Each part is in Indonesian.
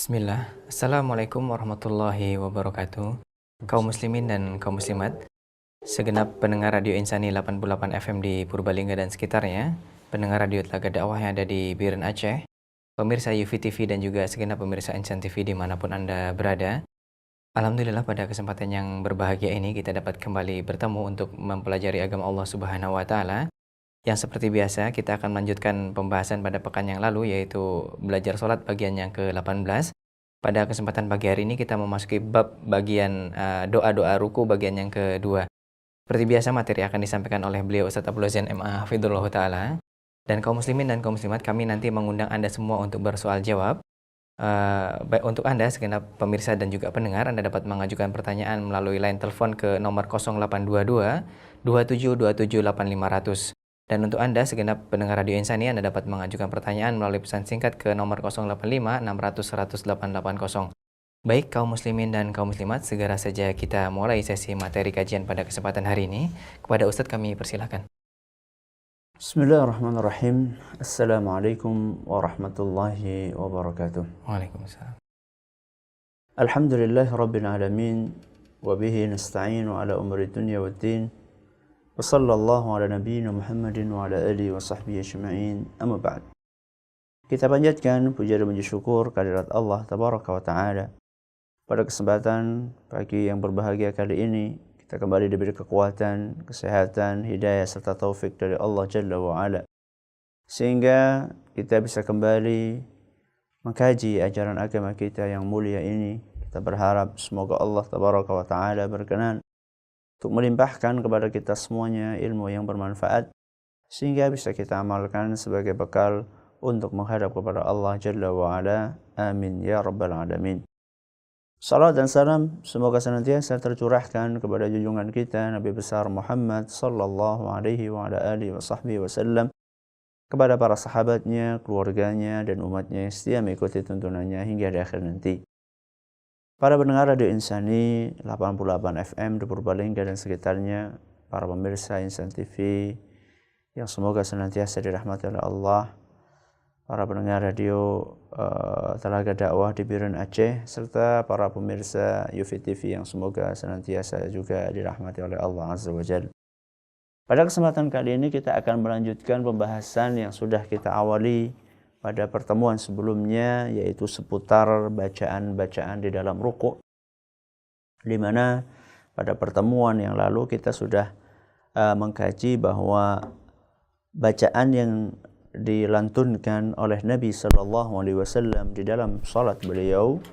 Bismillah. Assalamualaikum warahmatullahi wabarakatuh. Kaum muslimin dan kaum muslimat, segenap pendengar Radio Insani 88 FM di Purbalingga dan sekitarnya, pendengar Radio Telaga Dakwah yang ada di Biren Aceh, pemirsa UFI TV dan juga segenap pemirsa Insan TV dimanapun Anda berada. Alhamdulillah pada kesempatan yang berbahagia ini kita dapat kembali bertemu untuk mempelajari agama Allah Subhanahu wa taala. Yang seperti biasa kita akan melanjutkan pembahasan pada pekan yang lalu, yaitu belajar sholat bagian yang ke-18. Pada kesempatan pagi hari ini kita memasuki bab bagian doa-doa ruku bagian yang kedua. Seperti biasa materi akan disampaikan oleh beliau Ustaz Abdul Zain MA Hafidhullah Ta'ala. Dan kaum muslimin dan kaum muslimat, kami nanti mengundang Anda semua untuk bersoal jawab. Baik untuk Anda segenap pemirsa dan juga pendengar, Anda dapat mengajukan pertanyaan melalui line telepon ke nomor 0822 27278500. Dan untuk Anda segenap pendengar Radio Insani, Anda dapat mengajukan pertanyaan melalui pesan singkat ke nomor 085 600 100 880. Baik kaum muslimin dan kaum muslimat, segera saja kita mulai sesi materi kajian pada kesempatan hari ini. Kepada Ustadz kami persilakan. Bismillahirrahmanirrahim. Assalamualaikum warahmatullahi wabarakatuh. Waalaikumsalam. Alhamdulillahi rabbil alamin, wa bihi nasta'inu ala umri dunya waddin. Wa sallallahu ala nabiyyina Muhammadin wa ala alihi wa sahbihi ajma'in. Amma ba'd. Kita panjatkan puja dan puji syukur kehadirat Allah tabaraka wa taala. Pada kesempatan pagi yang berbahagia kali ini, kita kembali diberi kekuatan, kesehatan, hidayah serta taufik dari Allah Jalla wa Ala, sehingga kita bisa kembali mengkaji ajaran agama kita yang mulia ini. Kita berharap semoga Allah tabaraka wa taala berkenan untuk melimpahkan kepada kita semuanya ilmu yang bermanfaat, sehingga bisa kita amalkan sebagai bekal untuk menghadap kepada Allah Jalla wa Ala. Amin ya rabbal alamin. Salam dan salam semoga senantiasa tercurahkan kepada junjungan kita Nabi besar Muhammad sallallahu alaihi wa ala alihi wa sahbihi wasallam, kepada para sahabatnya, keluarganya dan umatnya yang setia mengikuti tuntunannya hingga di akhir nanti. Para pendengar Radio Insani 88 FM di Purbalingga dan sekitarnya, para pemirsa Insan TV yang semoga senantiasa dirahmati oleh Allah, para pendengar radio Telaga Dakwah di Biren Aceh, serta para pemirsa UFI TV yang semoga senantiasa juga dirahmati oleh Allah Azza wa Jalla. Pada kesempatan kali ini kita akan melanjutkan pembahasan yang sudah kita awali pada pertemuan sebelumnya, yaitu seputar bacaan-bacaan di dalam ruku', di mana pada pertemuan yang lalu kita sudah mengkaji bahwa bacaan yang dilantunkan oleh Nabi sallallahu alaihi wasallam di dalam salat beliau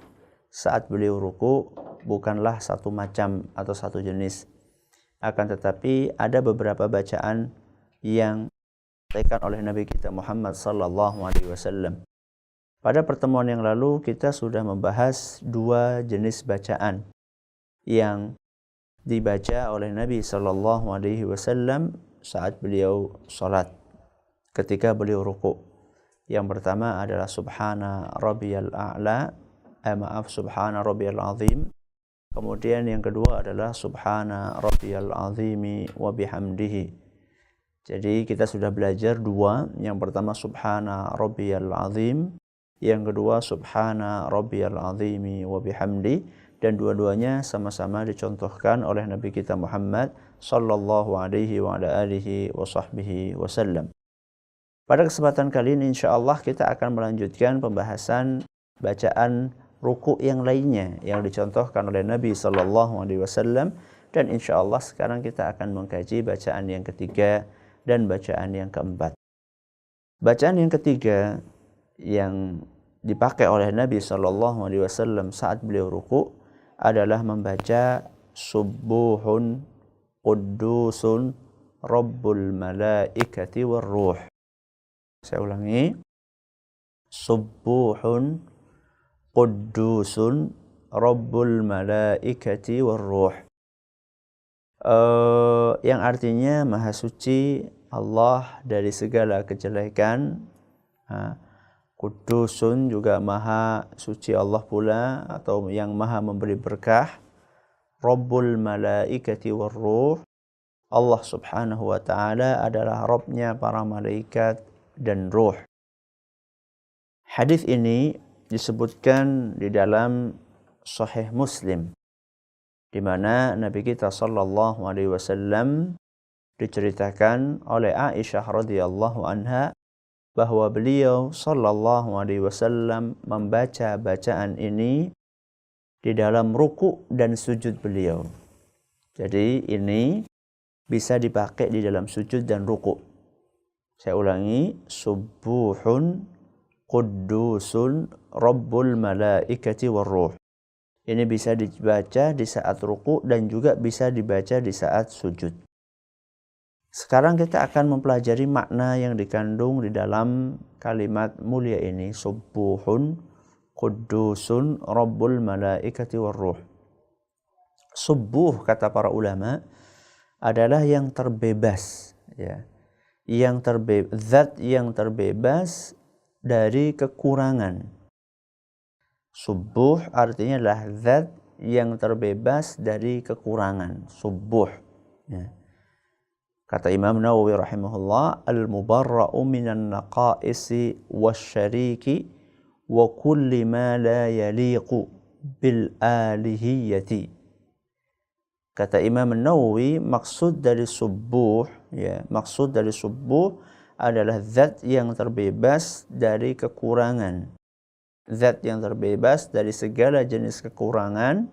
saat beliau ruku' bukanlah satu macam atau satu jenis, akan tetapi ada beberapa bacaan yang disampaikan oleh Nabi kita Muhammad sallallahu alaihi wasallam. Pada pertemuan yang lalu kita sudah membahas dua jenis bacaan yang dibaca oleh Nabi sallallahu alaihi wasallam saat beliau salat, ketika beliau ruku'. Yang pertama adalah subhana rabbiyal a'la, subhana rabbiyal azim. Kemudian yang kedua adalah subhana rabbiyal azimi wa bihamdihi. Jadi kita sudah belajar dua. Yang pertama subhana rabbiyal azim, yang kedua subhana rabbiyal azimi wa bihamdi, dan dua-duanya sama-sama dicontohkan oleh Nabi kita Muhammad sallallahu alaihi wa ala alihi wa sahbihi wasallam. Pada kesempatan kali ini insyaallah kita akan melanjutkan pembahasan bacaan ruku' yang lainnya yang dicontohkan oleh Nabi sallallahu alaihi wasallam, dan insyaallah sekarang kita akan mengkaji bacaan yang ketiga dan bacaan yang keempat. Bacaan yang ketiga yang dipakai oleh Nabi sallallahu alaihi wasallam saat beliau ruku' adalah membaca subuhun quddusun rabbul malaikati warruh. Saya ulangi. Subuhun quddusun rabbul malaikati warruh. Yang artinya maha suci Allah dari segala kejelekan. Qudusun juga maha suci Allah pula, atau yang maha memberi berkah. Rabbul malaikati warruh, Allah subhanahu wa ta'ala adalah Rabbnya para malaikat dan ruh. Hadis ini disebutkan di dalam Sahih Muslim, di mana Nabi kita sallallahu alaihi wasallam diceritakan oleh Aisyah radhiyallahu anha bahwa beliau sallallahu alaihi wasallam membaca bacaan ini di dalam ruku dan sujud beliau. Jadi ini bisa dipakai di dalam sujud dan ruku. Saya ulangi, subuhun quddusun rabbul malaikati warruh. Ini bisa dibaca di saat ruku dan juga bisa dibaca di saat sujud. Sekarang kita akan mempelajari makna yang dikandung di dalam kalimat mulia ini, subuhun quddusun rabbul malaikati warruh. Subuh, kata para ulama, adalah yang terbebas, ya. Zat yang terbebas dari kekurangan. Subuh artinya adalah zat yang terbebas dari kekurangan. Subuh, ya. Kata Imam Nawawi rahimahullah, al-mubarra'u minan naqaisi wasyariki wa kulli ma la yaliqu bil alihiyyati. Kata Imam Nawawi, maksud dari subuh adalah zat yang terbebas dari kekurangan. Zat yang terbebas dari segala jenis kekurangan,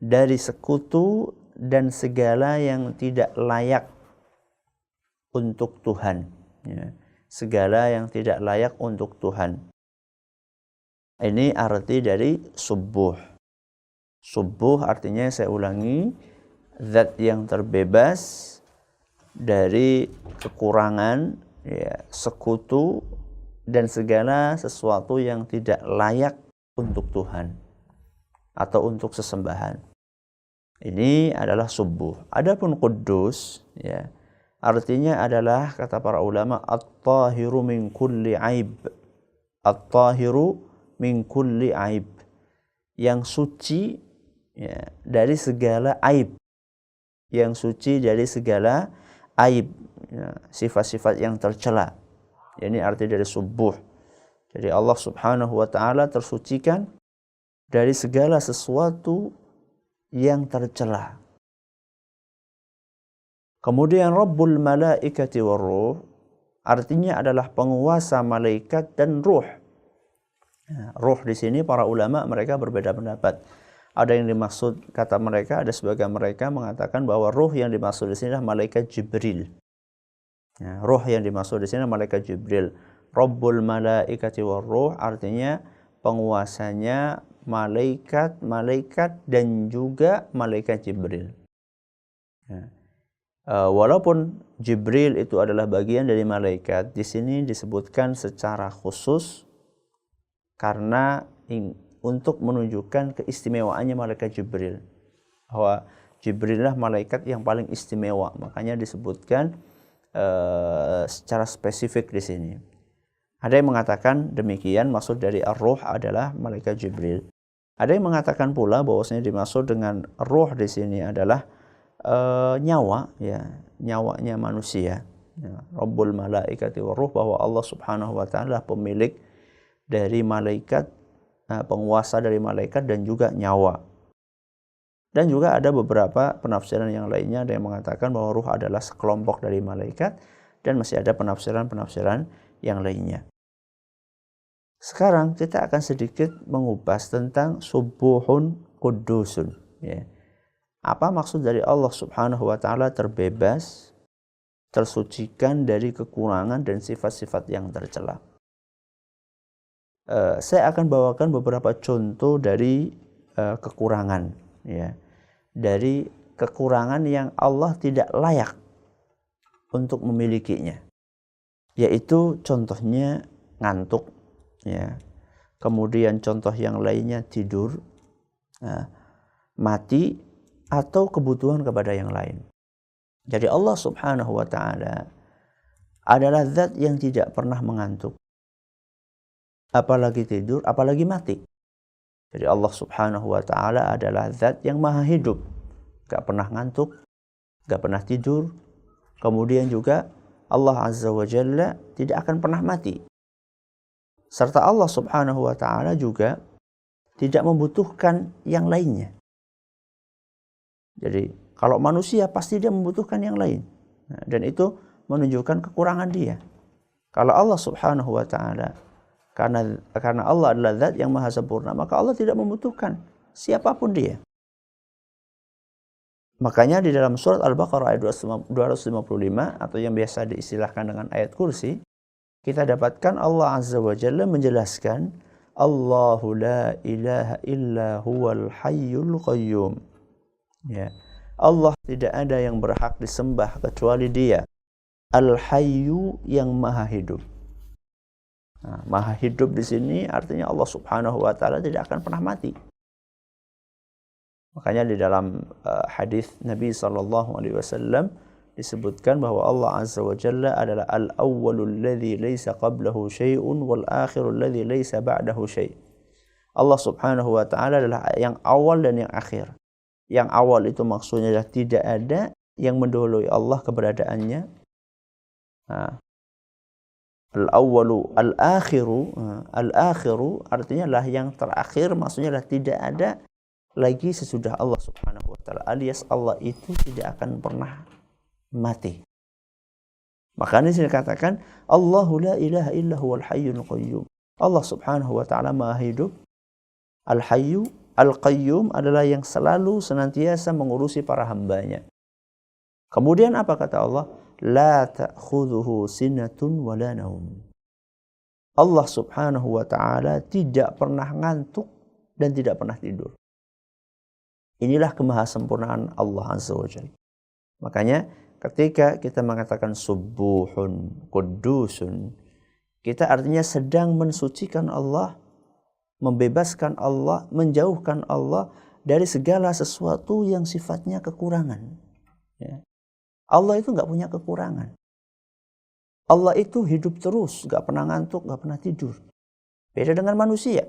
dari sekutu dan segala yang tidak layak untuk Tuhan, ya. Segala yang tidak layak untuk Tuhan. Ini arti dari subuh. Subuh artinya, saya ulangi, zat yang terbebas dari kekurangan, ya, sekutu dan segala sesuatu yang tidak layak untuk Tuhan atau untuk sesembahan. Ini adalah subuh. Adapun quddus, ya, artinya adalah, kata para ulama, at-tahiru min kulli aib. At-tahiru min kulli aib. Yang suci, ya, dari segala aib. Yang suci dari segala aib, ya, sifat-sifat yang tercela. Ini arti dari subuh. Jadi Allah Subhanahu wa taala tersucikan dari segala sesuatu yang tercela. Kemudian Rabbul Malaikati Warruh artinya adalah penguasa malaikat dan ruh. Ruh di sini para ulama mereka berbeda pendapat. Ada yang dimaksud, kata mereka, ada sebagian mereka mengatakan bahwa ruh yang dimaksud di sini adalah malaikat Jibril. Ruh yang dimaksud di sini adalah malaikat Jibril. Rabbul Malaikati Warruh artinya penguasanya malaikat dan juga malaikat Jibril. Walaupun Jibril itu adalah bagian dari malaikat, di sini disebutkan secara khusus karena untuk menunjukkan keistimewaannya malaikat Jibril. Bahwa Jibril lah malaikat yang paling istimewa, makanya disebutkan secara spesifik di sini. Ada yang mengatakan demikian, maksud dari ar-ruh adalah malaikat Jibril. Ada yang mengatakan pula bahwasanya dimaksud dengan ruh di sini adalah nyawa, ya, nyawanya manusia. Ya, Rabbul Malaikati Warruh, bahwa Allah Subhanahu wa taala pemilik dari malaikat, penguasa dari malaikat dan juga nyawa. Dan juga ada beberapa penafsiran yang lainnya, ada yang mengatakan bahwa ruh adalah sekelompok dari malaikat, dan masih ada penafsiran-penafsiran yang lainnya. Sekarang kita akan sedikit mengupas tentang subuhun quddusun, ya. Apa maksud dari Allah Subhanahu wa taala terbebas, tersucikan dari kekurangan dan sifat-sifat yang tercela? Saya akan bawakan beberapa contoh dari kekurangan, ya. Dari kekurangan yang Allah tidak layak untuk memilikinya. Yaitu contohnya ngantuk, ya. Kemudian contoh yang lainnya tidur, mati, atau kebutuhan kepada yang lain. Jadi Allah Subhanahu wa taala adalah zat yang tidak pernah mengantuk, apalagi tidur, apalagi mati. Jadi Allah Subhanahu wa taala adalah zat yang maha hidup, gak pernah ngantuk, gak pernah tidur. Kemudian juga Allah Azza wa Jalla tidak akan pernah mati. Serta Allah Subhanahu wa ta'ala juga tidak membutuhkan yang lainnya. Jadi kalau manusia pasti dia membutuhkan yang lain. Nah, dan itu menunjukkan kekurangan dia. Kalau Allah Subhanahu wa ta'ala, karena Allah adalah zat yang maha sempurna, maka Allah tidak membutuhkan siapapun dia. Makanya di dalam surat Al-Baqarah ayat 255 atau yang biasa diistilahkan dengan ayat kursi, kita dapatkan Allah Azza wa Jalla menjelaskan Allahu la ilaha illa huwal hayyul qayyum. Ya. Allah tidak ada yang berhak disembah kecuali Dia. Al-Hayyu yang maha hidup. Nah, maha hidup di sini artinya Allah Subhanahu wa taala tidak akan pernah mati. Makanya di dalam hadis Nabi SAW disebutkan bahwa Allah Azza wa Jalla adalah al-awwalul ladzi laisa qablahu syai'un wal akhirul ladzi laisa ba'dahu syai'. Allah Subhanahu wa taala adalah yang awal dan yang akhir. Yang awal itu maksudnya adalah tidak ada yang mendahului Allah keberadaannya. Nah, al-awwalu al-akhiru, al-akhiru artinya lah yang terakhir, maksudnya adalah tidak ada lagi sesudah Allah Subhanahu wa taala, alias Allah itu tidak akan pernah mati. Makanya disini dikatakan Allahu la ilaha illa huwal hayyul qayyum. Allah Subhanahu wa taala maha hidup. Al-hayyu al-qayyum adalah yang selalu senantiasa mengurusi para hambanya. Kemudian apa kata Allah? La ta'khudhuhu sinatun wa la naum. Allah Subhanahu wa taala tidak pernah ngantuk dan tidak pernah tidur. Inilah kemahasempurnaan Allah Azza wa Jalla. Makanya ketika kita mengatakan subuhun, kudusun, kita artinya sedang mensucikan Allah, membebaskan Allah, menjauhkan Allah dari segala sesuatu yang sifatnya kekurangan. Ya. Allah itu nggak punya kekurangan. Allah itu hidup terus, nggak pernah ngantuk, nggak pernah tidur. Beda dengan manusia.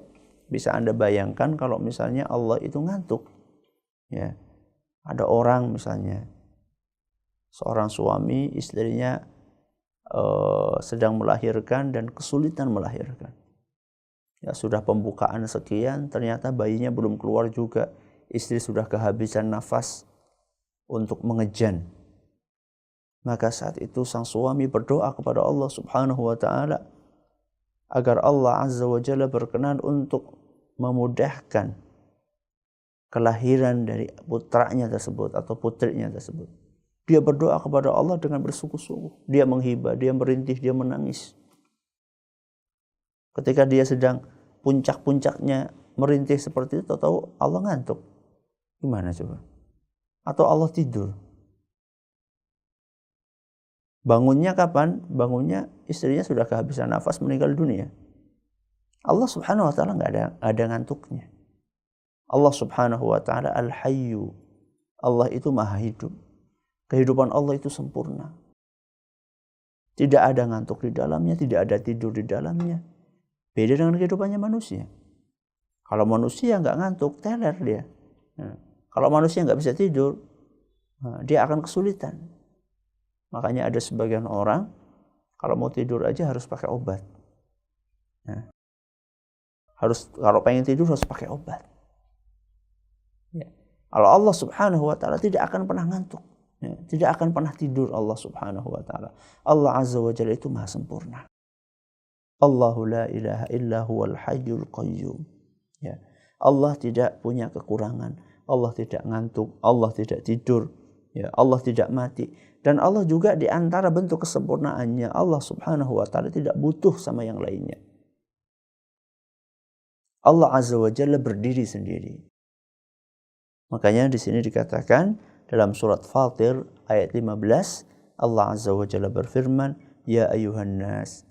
Bisa Anda bayangkan kalau misalnya Allah itu ngantuk. Ya, ada orang misalnya seorang suami istrinya sedang melahirkan dan kesulitan melahirkan. Ya, sudah pembukaan sekian, ternyata bayinya belum keluar juga. Istri sudah kehabisan nafas untuk mengejan. Maka saat itu sang suami berdoa kepada Allah Subhanahu wa taala agar Allah Azza wa Jalla berkenan untuk memudahkan kelahiran dari putranya tersebut atau putrinya tersebut. Dia berdoa kepada Allah dengan bersungguh-sungguh. Dia menghibah, dia merintih, dia menangis. Ketika dia sedang puncak-puncaknya merintih seperti itu, tahu Allah ngantuk. Gimana coba? Atau Allah tidur? Bangunnya kapan? Bangunnya istrinya sudah kehabisan nafas, meninggal dunia. Allah Subhanahu wa taala nggak ada ngantuknya. Allah Subhanahu wa taala al-hayyu. Allah itu maha hidup. Kehidupan Allah itu sempurna. Tidak ada ngantuk di dalamnya, tidak ada tidur di dalamnya. Beda dengan kehidupannya manusia. Kalau manusia nggak ngantuk, teler dia. Nah, kalau manusia nggak bisa tidur, dia akan kesulitan. Makanya ada sebagian orang kalau mau tidur aja harus pakai obat. Nah, kalau pengen tidur harus pakai obat. Ya. Kalau Allah Subhanahu wa taala tidak akan pernah ngantuk, ya. Tidak akan pernah tidur Allah Subhanahu wa taala. Allah Azza wa Jalla itu maha sempurna. Allahu la ilaha illa huwal hayyul qayyum. Ya. Allah tidak punya kekurangan, Allah tidak ngantuk, Allah tidak tidur, ya. Allah tidak mati. Dan Allah juga di antara bentuk kesempurnaannya, Allah Subhanahu wa taala tidak butuh sama yang lainnya. Allah Azza wa Jalla berdiri sendiri. Makanya di sini dikatakan dalam surat Fatir ayat 15, Allah Azza wa Jalla berfirman, "Ya ayyuhan nas,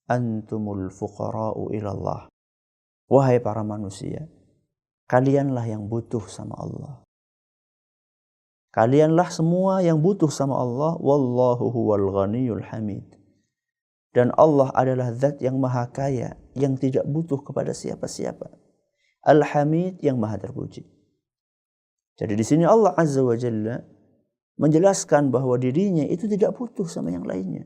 antumul fuqara'u ilallah." Wahai para manusia, kalianlah yang butuh sama Allah. Kalianlah semua yang butuh sama Allah. Wallahu huwal ghaniyul hamid. Dan Allah adalah zat yang maha kaya, yang tidak butuh kepada siapa-siapa. Al-Hamid, yang maha terpuji. Jadi di sini Allah Azza wa Jalla menjelaskan bahwa dirinya itu tidak butuh sama yang lainnya.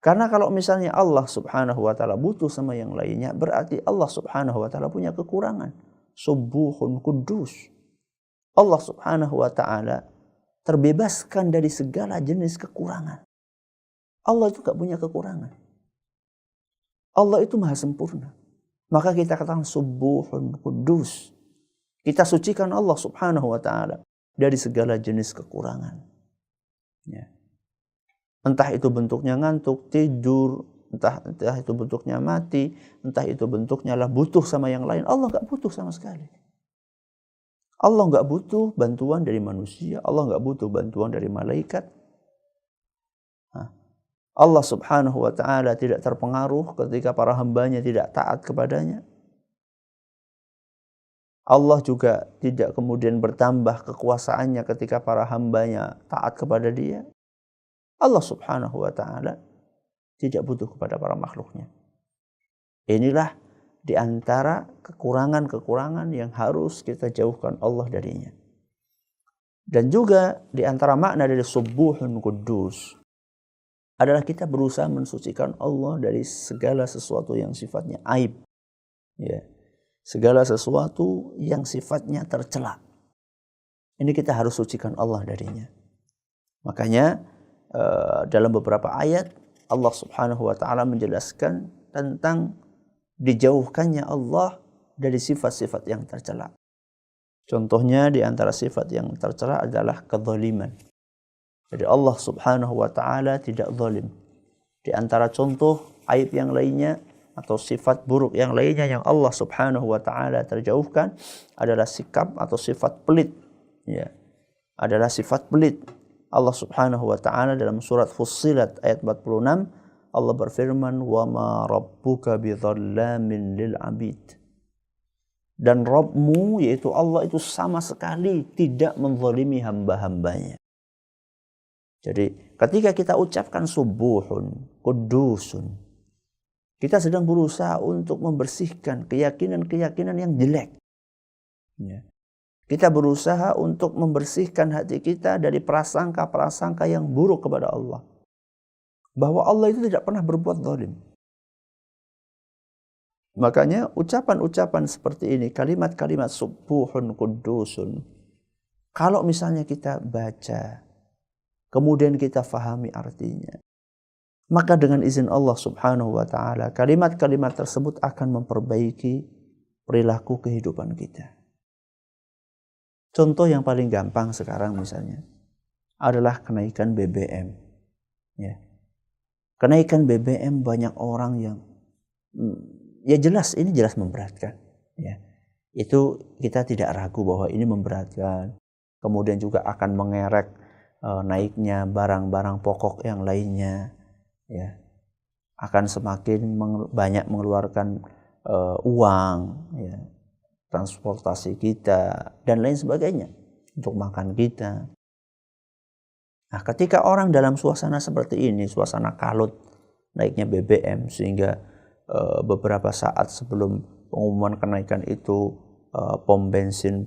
Karena kalau misalnya Allah subhanahu wa ta'ala butuh sama yang lainnya, berarti Allah subhanahu wa ta'ala punya kekurangan. Subuhun kudus. Allah subhanahu wa ta'ala terbebaskan dari segala jenis kekurangan. Allah itu gak punya kekurangan. Allah itu maha sempurna. Maka kita katakan subuhun kudus. Kita sucikan Allah subhanahu wa ta'ala dari segala jenis kekurangan. Ya. Entah itu bentuknya ngantuk, tidur, entah itu bentuknya mati, entah itu bentuknya lah butuh sama yang lain. Allah gak butuh sama sekali. Allah gak butuh bantuan dari manusia. Allah gak butuh bantuan dari malaikat. Allah subhanahu wa ta'ala tidak terpengaruh ketika para hambanya tidak taat kepadanya. Allah juga tidak kemudian bertambah kekuasaannya ketika para hambanya taat kepada dia. Allah subhanahu wa ta'ala tidak butuh kepada para makhluknya. Inilah di antara kekurangan-kekurangan yang harus kita jauhkan Allah darinya. Dan juga di antara makna dari subuhun kudus adalah kita berusaha mensucikan Allah dari segala sesuatu yang sifatnya aib. Ya. Segala sesuatu yang sifatnya tercela. Ini kita harus sucikan Allah darinya. Makanya dalam beberapa ayat Allah subhanahu wa ta'ala menjelaskan tentang dijauhkannya Allah dari sifat-sifat yang tercela. Contohnya di antara sifat yang tercela adalah kezaliman. Jadi Allah subhanahu wa ta'ala tidak zalim. Di antara contoh aib yang lainnya atau sifat buruk yang lainnya yang Allah subhanahu wa ta'ala terjauhkan adalah sikap atau sifat pelit. Ya. Adalah sifat pelit. Allah subhanahu wa ta'ala dalam surat Fussilat ayat 46 Allah berfirman wa ma rabbuka bidzallamin lil abid. Dan Rabbmu yaitu Allah itu sama sekali tidak menzalimi hamba-hambanya. Jadi ketika kita ucapkan subuhun, kudusun, kita sedang berusaha untuk membersihkan keyakinan-keyakinan yang jelek. Ya. Kita berusaha untuk membersihkan hati kita dari prasangka-prasangka yang buruk kepada Allah. Bahwa Allah itu tidak pernah berbuat zalim. Makanya ucapan-ucapan seperti ini, kalimat-kalimat subuhun kudusun, kalau misalnya kita baca, kemudian kita fahami artinya, maka dengan izin Allah subhanahu wa ta'ala, kalimat-kalimat tersebut akan memperbaiki perilaku kehidupan kita. Contoh yang paling gampang sekarang misalnya adalah kenaikan BBM. Ya. Kenaikan BBM banyak orang yang ya jelas ini jelas memberatkan. Ya. Itu kita tidak ragu bahwa ini memberatkan. Kemudian juga akan mengerek naiknya barang-barang pokok yang lainnya. Ya. Akan semakin banyak mengeluarkan uang. Ya. Transportasi kita dan lain sebagainya untuk makan kita. Nah, ketika orang dalam suasana seperti ini, suasana kalut naiknya BBM sehingga beberapa saat sebelum pengumuman kenaikan itu pom bensin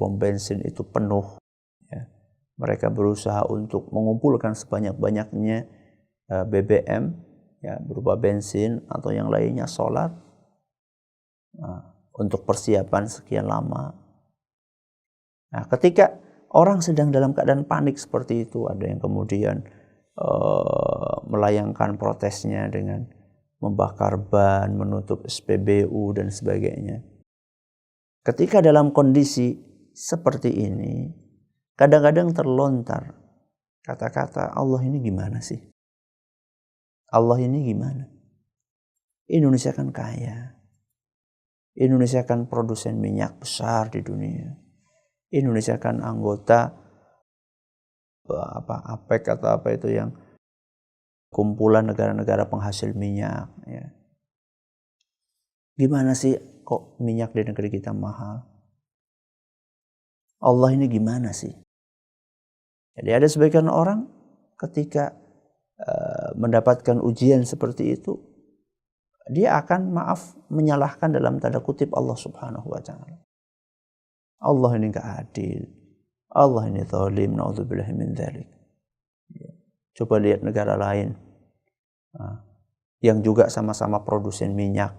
itu penuh, ya. Mereka berusaha untuk mengumpulkan sebanyak-banyaknya BBM, ya, berupa bensin atau yang lainnya solar. Untuk persiapan sekian lama. Nah, ketika orang sedang dalam keadaan panik seperti itu, ada yang kemudian melayangkan protesnya dengan membakar ban, menutup SPBU dan sebagainya. Ketika dalam kondisi seperti ini, kadang-kadang terlontar kata-kata, Allah ini gimana sih? Allah ini gimana? Indonesia kan kaya. Indonesia kan produsen minyak besar di dunia. Indonesia kan anggota APEC atau apa itu yang kumpulan negara-negara penghasil minyak. Ya. Gimana sih kok minyak di negeri kita mahal? Allah ini gimana sih? Jadi ada sebagian orang ketika mendapatkan ujian seperti itu, dia akan menyalahkan dalam tanda kutip Allah subhanahu wa ta'ala. Allah ini enggak adil. Allah ini zalim. Na'udzubillahi min dzalik. Coba lihat negara lain. yang juga sama-sama produsen minyak.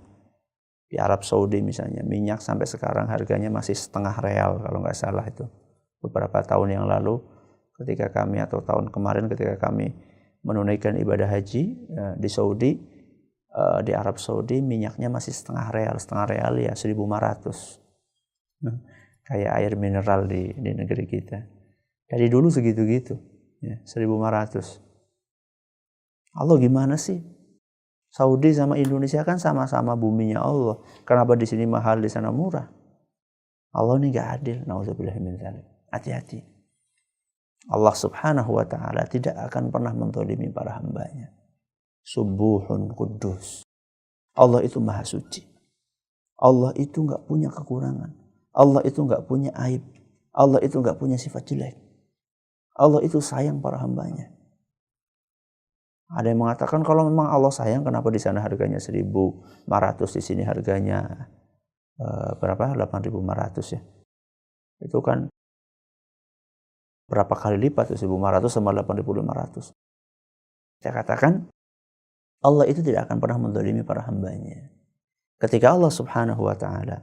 Di Arab Saudi misalnya, minyak sampai sekarang harganya masih setengah real kalau nggak salah itu. Beberapa tahun yang lalu ketika kami atau tahun kemarin ketika kami menunaikan ibadah haji di Saudi, di Arab Saudi minyaknya masih setengah real ya 1.500. Kayak air mineral di negeri kita. Dari dulu segitu-gitu, ya, 1.500. Allah gimana sih? Saudi sama Indonesia kan sama-sama buminya Allah. Kenapa di sini mahal, di sana murah? Allah ini gak adil. Nauzubillah min dzalik. Hati-hati. Allah subhanahu wa ta'ala tidak akan pernah menzalimi para hambanya. Subuhun kudus. Allah itu maha suci. Allah itu gak punya kekurangan. Allah itu gak punya aib. Allah itu gak punya sifat jelek. Allah itu sayang para hambanya. Ada yang mengatakan kalau memang Allah sayang, kenapa di sana harganya 1.500, di sini harganya berapa? 8.500 ya. Itu kan berapa kali lipat 1.500 sama 8.500. Saya katakan Allah itu tidak akan pernah menzalimi para hambanya. Ketika Allah subhanahu wa ta'ala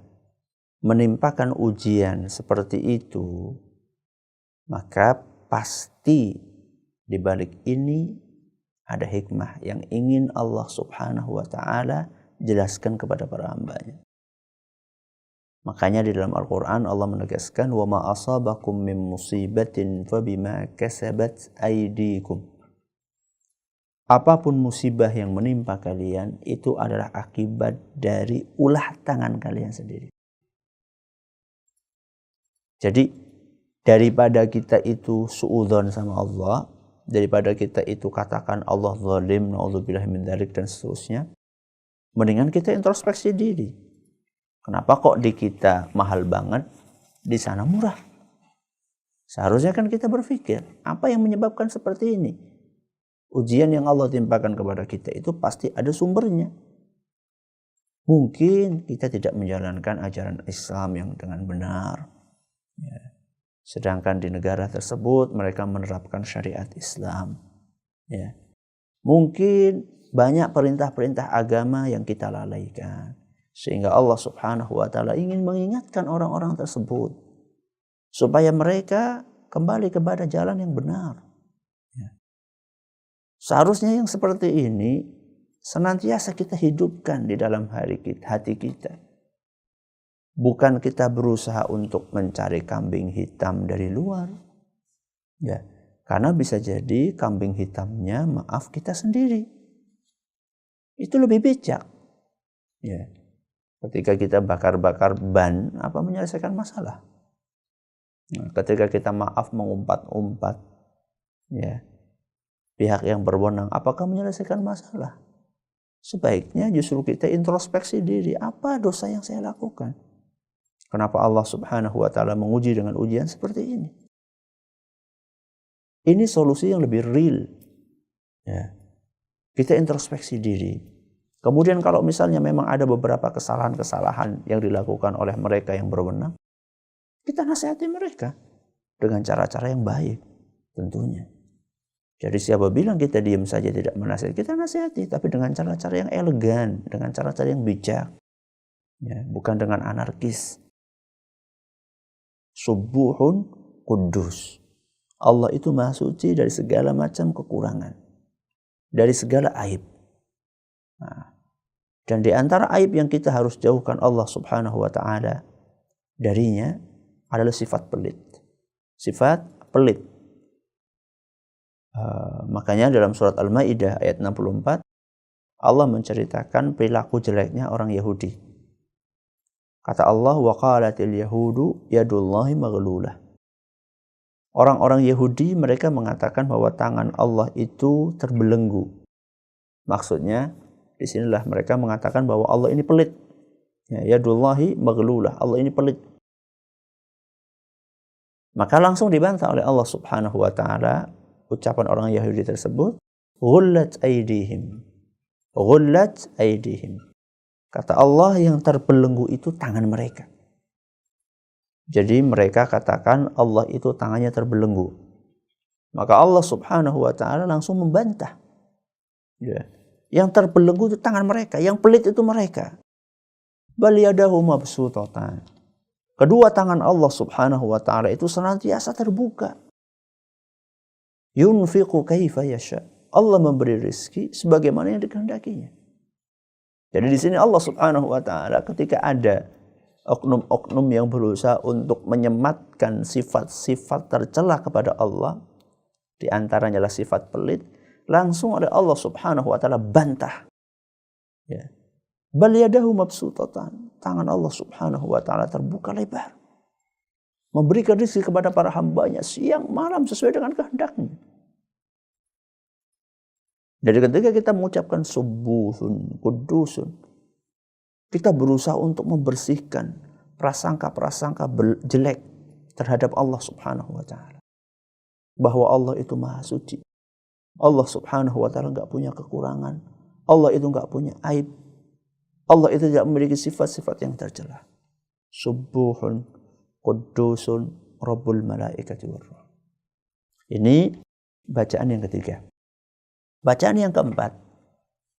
menimpakan ujian seperti itu, maka pasti di balik ini ada hikmah yang ingin Allah subhanahu wa ta'ala jelaskan kepada para hambanya. Makanya di dalam Al-Quran Allah menegaskan وَمَا أَصَابَكُم مِّن مُّصِيبَةٍ فَبِمَا كَسَبَتْ أَيْدِيكُمْ. Apapun musibah yang menimpa kalian itu adalah akibat dari ulah tangan kalian sendiri. Jadi daripada kita itu suudzon sama Allah, daripada kita itu katakan Allah zalim, naudzubillah min dzalik dan seterusnya, mendingan kita introspeksi diri. Kenapa kok di kita mahal banget, di sana murah? Seharusnya kan kita berpikir, apa yang menyebabkan seperti ini? Ujian yang Allah timpakan kepada kita itu pasti ada sumbernya. Mungkin kita tidak menjalankan ajaran Islam yang dengan benar. Ya. Sedangkan di negara tersebut mereka menerapkan syariat Islam. Ya. Mungkin banyak perintah-perintah agama yang kita lalaikan. Sehingga Allah subhanahu wa ta'ala ingin mengingatkan orang-orang tersebut. Supaya mereka kembali kepada jalan yang benar. Ya. Seharusnya yang seperti ini senantiasa kita hidupkan di dalam hati kita. Bukan kita berusaha untuk mencari kambing hitam dari luar. Ya, karena bisa jadi kambing hitamnya maaf kita sendiri. Itu lebih bijak. Ya. Ketika kita bakar-bakar ban, apa menyelesaikan masalah? Nah, ketika kita maaf mengumpat-umpat, ya, pihak yang berwenang, apakah menyelesaikan masalah? Sebaiknya justru kita introspeksi diri, apa dosa yang saya lakukan? Kenapa Allah subhanahu wa ta'ala menguji dengan ujian seperti ini? Ini solusi yang lebih real. Ya. Kita introspeksi diri. Kemudian kalau misalnya memang ada beberapa kesalahan-kesalahan yang dilakukan oleh mereka yang berwenang, kita nasihati mereka dengan cara-cara yang baik tentunya. Jadi siapa bilang kita diam saja tidak menasihati, kita nasihati tapi dengan cara-cara yang elegan, dengan cara-cara yang bijak. Ya, bukan dengan anarkis. Subuhun kudus. Allah itu maha suci dari segala macam kekurangan. Dari segala aib. Nah, dan di antara aib yang kita harus jauhkan Allah subhanahu wa ta'ala darinya adalah sifat pelit. Sifat pelit. Makanya dalam surat Al-Maidah ayat 64 Allah menceritakan perilaku jeleknya orang Yahudi. Kata Allah, wa qalatil yahudu yadullahi maghlulah. Orang-orang Yahudi mereka mengatakan bahwa tangan Allah itu terbelenggu. Maksudnya di sinilah mereka mengatakan bahwa Allah ini pelit. Ya, yadullahi maghlulah. Allah ini pelit. Maka langsung dibantah oleh Allah subhanahu wa ta'ala ucapan orang Yahudi tersebut, ghullat aydihim. Ghullat aydihim. Kata Allah yang terbelenggu itu tangan mereka. Jadi mereka katakan Allah itu tangannya terbelenggu. Maka Allah subhanahu wa ta'ala langsung membantah. Ya. Yang terbelenggu itu tangan mereka, yang pelit itu mereka. Bal yadahu mabsutatan. Kedua tangan Allah Subhanahu wa taala itu senantiasa terbuka. Yunfiqu kaifa yasha. Allah memberi rezeki sebagaimana yang dikehendakinya. Jadi di sini Allah Subhanahu wa taala ketika ada oknum-oknum yang berusaha untuk menyematkan sifat-sifat tercela kepada Allah, di antaranya adalah sifat pelit, langsung oleh Allah Subhanahu wa taala bantah. Ya. Bal yadahu mabsutatan. Tangan Allah Subhanahu wa taala terbuka lebar. Memberikan rezeki kepada para hambanya siang malam sesuai dengan kehendaknya. Jadi ketika kita mengucapkan subuhun, kudusun, kita berusaha untuk membersihkan prasangka-prasangka jelek terhadap Allah Subhanahu wa taala. Bahwa Allah itu maha suci. Allah Subhanahu wa taala enggak punya kekurangan. Allah itu enggak punya aib. Allah itu tidak memiliki sifat-sifat yang tercela. Subuhun, kudusun, Rabbul malaikati warruh. Ini bacaan yang ketiga. Bacaan yang keempat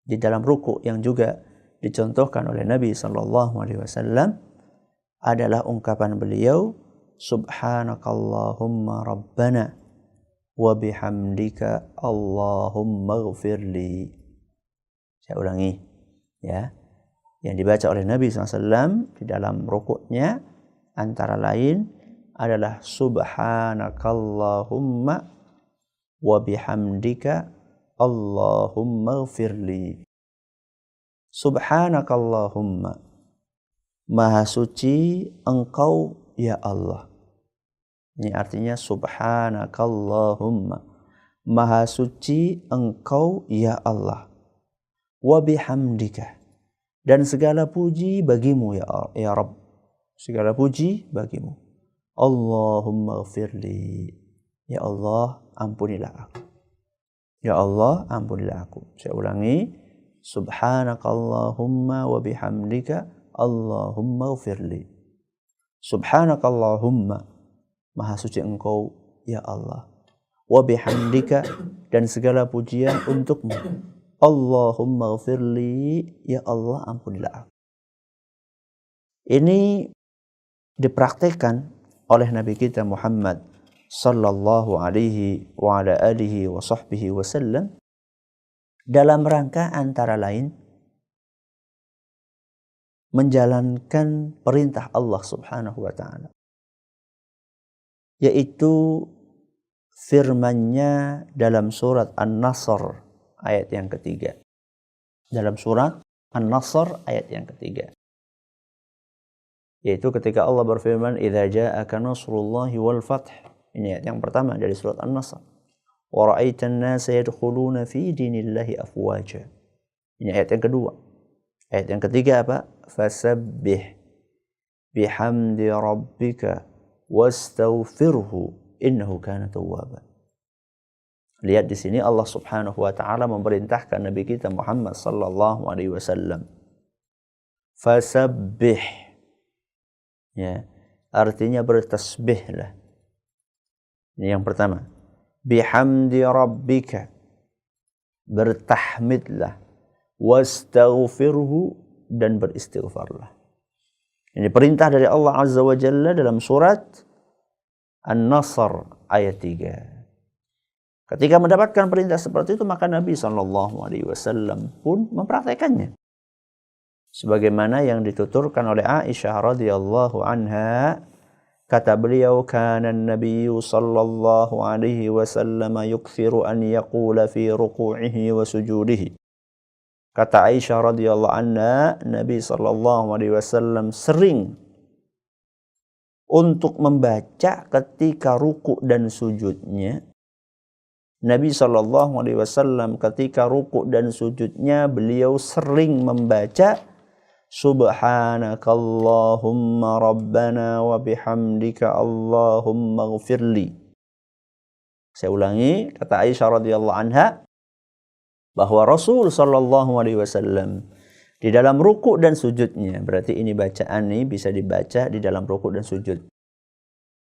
di dalam ruku yang juga dicontohkan oleh Nabi SAW adalah ungkapan beliau, Subhanakallahumma Rabbana wa bihamdika Allahumma ghfirli. Saya ulangi, ya. Yang dibaca oleh Nabi SAW di dalam rukuknya antara lain adalah Subhanakallahumma wa bihamdika Allahumma ghfirli. Subhanakallahumma, maha suci engkau ya Allah. Ini artinya subhanakallahumma, maha suci engkau ya Allah. Wa bihamdika, dan segala puji bagimu ya Rabb. Segala puji bagimu. Allahumma ghfirli, ya Allah ampunilah aku. Ya Allah, ampunilah aku. Saya ulangi. Subhanakallahumma wa bihamdika Allahumma ghfirli. Subhanakallahumma, maha suci engkau ya Allah. Wa bihamdika, dan segala pujian untukmu. Allahumma ghfirli, ya Allah ampunilah aku. Ini dipraktikkan oleh Nabi kita Muhammad sallallahu alaihi wa ala alihi wa sahbihi wasallam dalam rangka antara lain menjalankan perintah Allah Subhanahu wa taala, yaitu firman-Nya dalam surat An-Nasr ayat yang ketiga. Dalam surat An-Nasr ayat yang ketiga, yaitu ketika Allah berfirman, idza ja'aka nasrullahi wal fath. Ini ayat yang pertama dari surat An-Nasr. Wa ra'aitan nasa yadkhuluna fi dinillahi afwaja. Ini ayat yang kedua. Ayat yang ketiga apa? Fasabbih bihamdi rabbika wastaghfirhu innahu kana tawwaba. Lihat di sini Allah Subhanahu wa taala memerintahkan Nabi kita Muhammad sallallahu alaihi wasallam. Fasabbih. Ya, artinya bertasbihlah. Ini yang pertama. Bihamdi rabbika, bertahmidlah. Wastaghfirhu, dan beristighfarlah. Ini perintah dari Allah Azza wa Jalla dalam surat An-Nasr ayat 3. Ketika mendapatkan perintah seperti itu, maka Nabi SAW pun mempraktekannya. Sebagaimana yang dituturkan oleh Aisyah radhiyallahu anha, kata beliau, kana an-nabiy sallallahu alaihi wasallam yukthiru an yaqula fi ruku'ihi wa sujudihi. Kata Aisyah radhiyallahu anha, Nabi sallallahu alaihi wasallam sering untuk membaca ketika ruku dan sujudnya. Nabi sallallahu alaihi wasallam ketika ruku dan sujudnya beliau sering membaca Subhanakallahumma Rabbana wa bihamdika Allahumma ghfirli. Saya ulangi, kata Aisyah radhiyallahu anha, bahwa Rasul sallallahu alaihi wasallam di dalam ruku dan sujudnya, berarti ini bacaan ini bisa dibaca di dalam ruku dan sujud.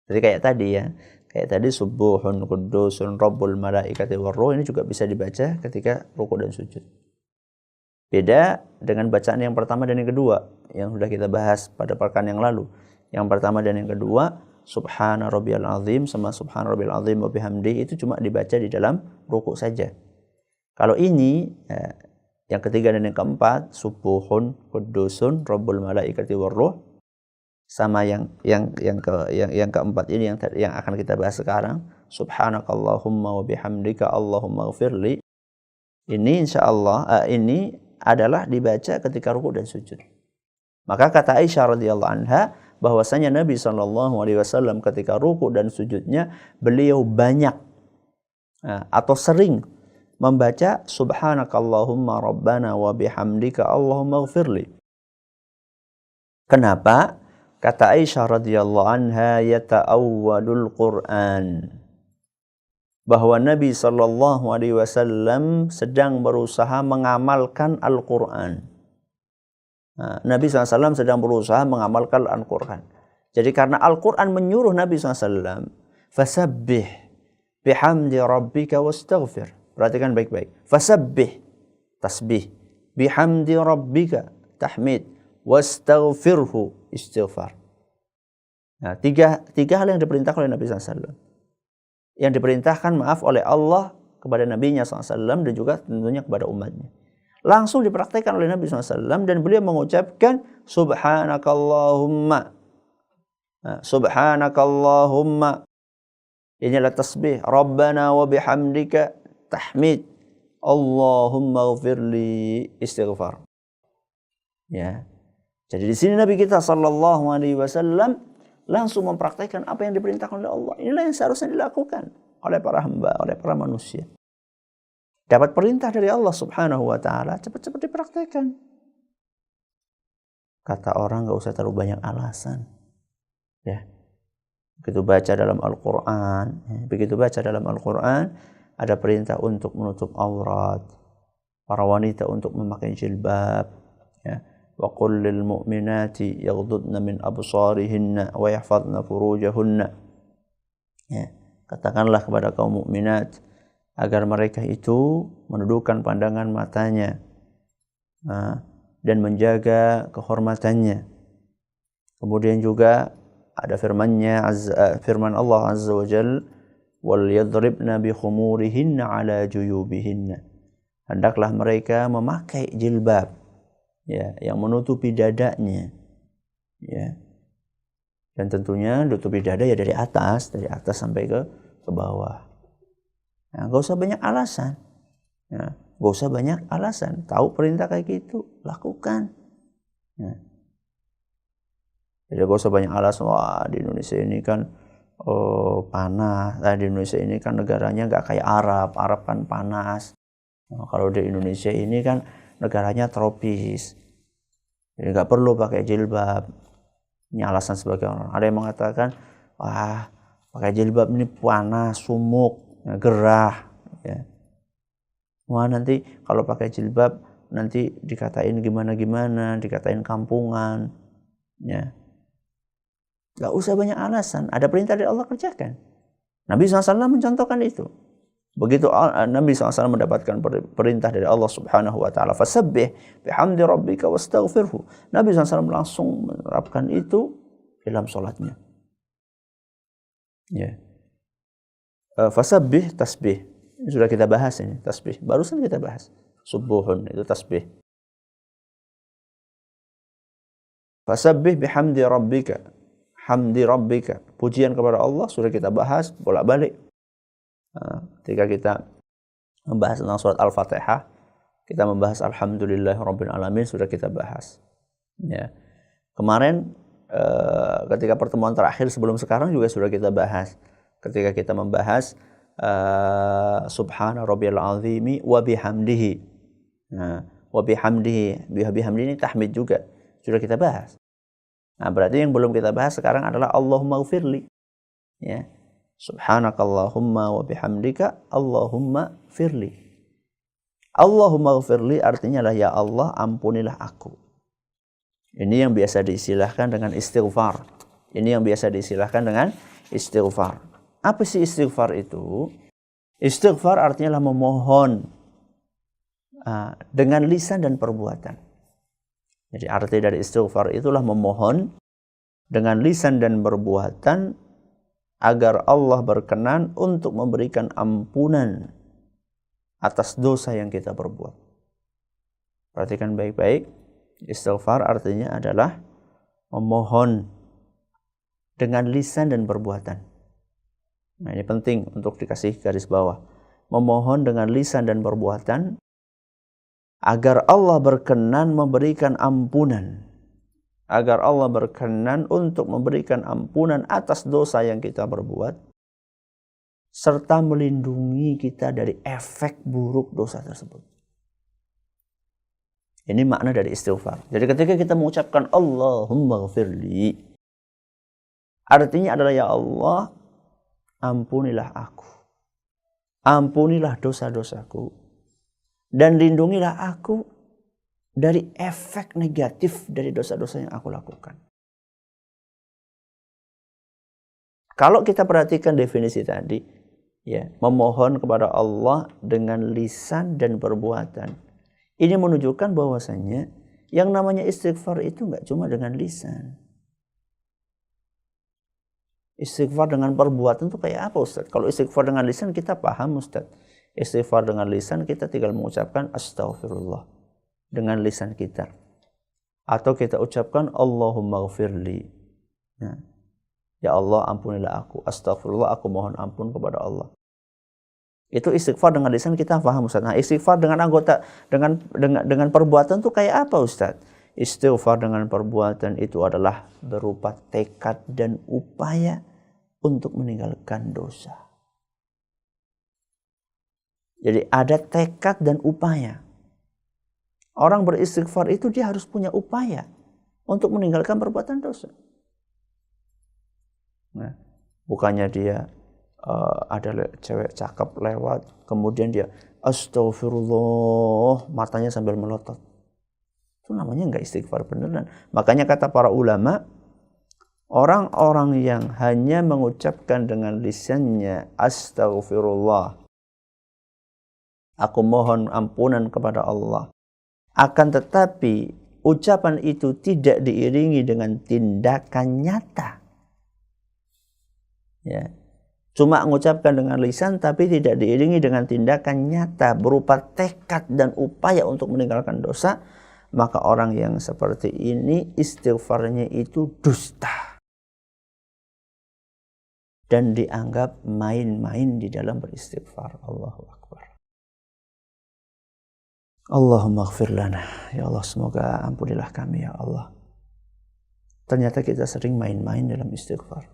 Jadi kayak tadi ya, kayak tadi subuhun qudusun rabbul malaikati warruh, ini juga bisa dibaca ketika ruku dan sujud. Beda dengan bacaan yang pertama dan yang kedua yang sudah kita bahas pada pekan yang lalu. Yang pertama dan yang kedua, subhana rabbiyal azim sama subhana rabbiyal azim wa bihamdi itu cuma dibaca di dalam ruku saja. Kalau ini yang ketiga dan yang keempat, subuhun qudusun rabbul malaikati warruh, sama yang keempat ini yang akan kita bahas sekarang, subhanakallahumma wa bihamdika allahumma ighfirli. Ini insyaallah ini adalah dibaca ketika ruku dan sujud. Maka kata Aisyah radhiyallahu anha bahwasanya Nabi SAW ketika ruku dan sujudnya beliau banyak atau sering membaca subhanakallahumma rabbana wa bihamdika allahumma ighfirli. Kenapa? Kata Aisyah radhiyallahu anha yata'awwadul Qur'an. Bahwa Nabi SAW sedang berusaha mengamalkan Al-Quran. Nabi SAW sedang berusaha mengamalkan Al-Quran. Jadi karena Al-Quran menyuruh Nabi SAW, fasabbih bihamdi rabbika wastaghfir. Perhatikan baik-baik. Fasabbih, tasbih. Bihamdi rabbika, tahmid. Wastaghfirhu, istighfar. Nah, tiga hal yang diperintahkan oleh Nabi SAW. Yang diperintahkan oleh Allah kepada Nabi-Nya SAW dan juga tentunya kepada umatnya. Langsung dipraktikkan oleh Nabi SAW dan beliau mengucapkan subhanakallahumma. Subhanakallahumma. Ini adalah tasbih. Rabbana wa bihamdika tahmid. Allahumma ighfirli, istighfar. Ya. Jadi di sini Nabi kita SAW langsung mempraktikkan apa yang diperintahkan oleh Allah. Inilah yang seharusnya dilakukan oleh para hamba, oleh para manusia. Dapat perintah dari Allah Subhanahu wa taala, cepat-cepat dipraktikkan. Kata orang enggak usah terlalu banyak alasan. Ya. Begitu baca dalam Al-Qur'an, ada perintah untuk menutup aurat. Para wanita untuk memakai jilbab, ya. Wa qul lil mu'minati yaghdudna min absarihinna wa yahfazna furujahunna. Ya, katakanlah kepada kaum mukminat agar mereka itu menundukkan pandangan matanya dan menjaga kehormatannya. Kemudian juga ada firman Allah Azza wa Jalla, wal yadribna bi khumurihinna ala juyubihinna. Hendaklah mereka memakai jilbab, ya, yang menutupi dadanya, ya, dan tentunya tutupi dada ya dari atas sampai ke bawah. Nah, gak usah banyak alasan, ya, gak usah banyak alasan. Tahu perintah kayak gitu, lakukan. Ya. Jadi gak usah banyak alasan. Wah, di Indonesia ini kan panas. Di Indonesia ini kan negaranya gak kayak Arab kan panas. Nah, kalau di Indonesia ini kan negaranya tropis, jadi nggak perlu pakai jilbab. Ini alasan sebagai orang. Ada yang mengatakan, wah, pakai jilbab ini panas, sumuk, gerah. Ya. Wah, nanti kalau pakai jilbab nanti dikatain gimana-gimana, dikatain kampungan. Ya. Nggak usah banyak alasan. Ada perintah dari Allah, kerjakan. Nabi SAW mencontohkan itu. Begitu Nabi SAW mendapatkan perintah dari Allah Subhanahu wa taala, fasabbih bihamdi rabbika wastaghfirhu. Nabi SAW langsung menerapkan itu dalam salatnya. Ya. Fasabbih, tasbih. Ini sudah kita bahas ini, tasbih. Barusan kita bahas. Subuhun itu tasbih. Fasabbih bihamdi rabbika. Hamdi rabbika. Pujian kepada Allah sudah kita bahas bolak-balik. Ketika kita membahas tentang surat Al-Fatihah, kita membahas Alhamdulillahirabbil alamin sudah kita bahas. Ya. Kemarin ketika pertemuan terakhir sebelum sekarang juga sudah kita bahas. Ketika kita membahas Subhana rabbiyal azimi wa bihamdihi. Nah, wa bihamdihi, bihamdihi ini tahmid juga. Sudah kita bahas. Nah, berarti yang belum kita bahas sekarang adalah Allahumma ighfirli. Ya. Subhanakallahumma wa bihamdika Allahumma firli. Allahumma ighfirli artinya lah, ya Allah ampunilah aku. Ini yang biasa diistilahkan dengan istighfar. Ini yang biasa diistilahkan dengan istighfar. Apa sih istighfar itu? Istighfar artinya lah memohon dengan lisan dan perbuatan. Jadi arti dari istighfar itulah memohon dengan lisan dan perbuatan agar Allah berkenan untuk memberikan ampunan atas dosa yang kita perbuat. Perhatikan baik-baik, istighfar artinya adalah memohon dengan lisan dan perbuatan. Nah, ini penting untuk dikasih garis bawah. Memohon dengan lisan dan perbuatan agar Allah berkenan memberikan ampunan. Agar Allah berkenan untuk memberikan ampunan atas dosa yang kita perbuat, serta melindungi kita dari efek buruk dosa tersebut. Ini makna dari istighfar. Jadi ketika kita mengucapkan Allahumma ghafirli, artinya adalah ya Allah, ampunilah aku. Ampunilah dosa-dosaku. Dan lindungilah aku dari efek negatif dari dosa-dosa yang aku lakukan. Kalau kita perhatikan definisi tadi, ya, memohon kepada Allah dengan lisan dan perbuatan. Ini menunjukkan bahwasanya yang namanya istighfar itu enggak cuma dengan lisan. Istighfar dengan perbuatan itu kayak apa, Ustaz? Kalau istighfar dengan lisan kita paham, Ustaz. Istighfar dengan lisan kita tinggal mengucapkan astaghfirullah dengan lisan kita. Atau kita ucapkan Allahumma ghafirli. Nah, ya Allah ampunilah aku. Astaghfirullah, aku mohon ampun kepada Allah. Itu istighfar dengan lisan kita paham, Ustaz. Nah, istighfar dengan anggota dengan perbuatan itu kayak apa, Ustaz? Istighfar dengan perbuatan itu adalah berupa tekad dan upaya untuk meninggalkan dosa. Jadi ada tekad dan upaya. Orang beristighfar itu dia harus punya upaya untuk meninggalkan perbuatan dosa. Nah, bukannya dia ada cewek cakep lewat, kemudian dia astagfirullah, matanya sambil melotot. Itu namanya enggak istighfar beneran. Makanya kata para ulama, orang-orang yang hanya mengucapkan dengan lisannya astagfirullah, aku mohon ampunan kepada Allah, akan tetapi ucapan itu tidak diiringi dengan tindakan nyata. Ya. Cuma mengucapkan dengan lisan tapi tidak diiringi dengan tindakan nyata berupa tekad dan upaya untuk meninggalkan dosa, maka orang yang seperti ini istighfarnya itu dusta. Dan dianggap main-main di dalam beristighfar. Allahu Akbar. Allahumma ighfir lana. Ya Allah, semoga ampunilah kami ya Allah. Ternyata kita sering main-main dalam istighfar.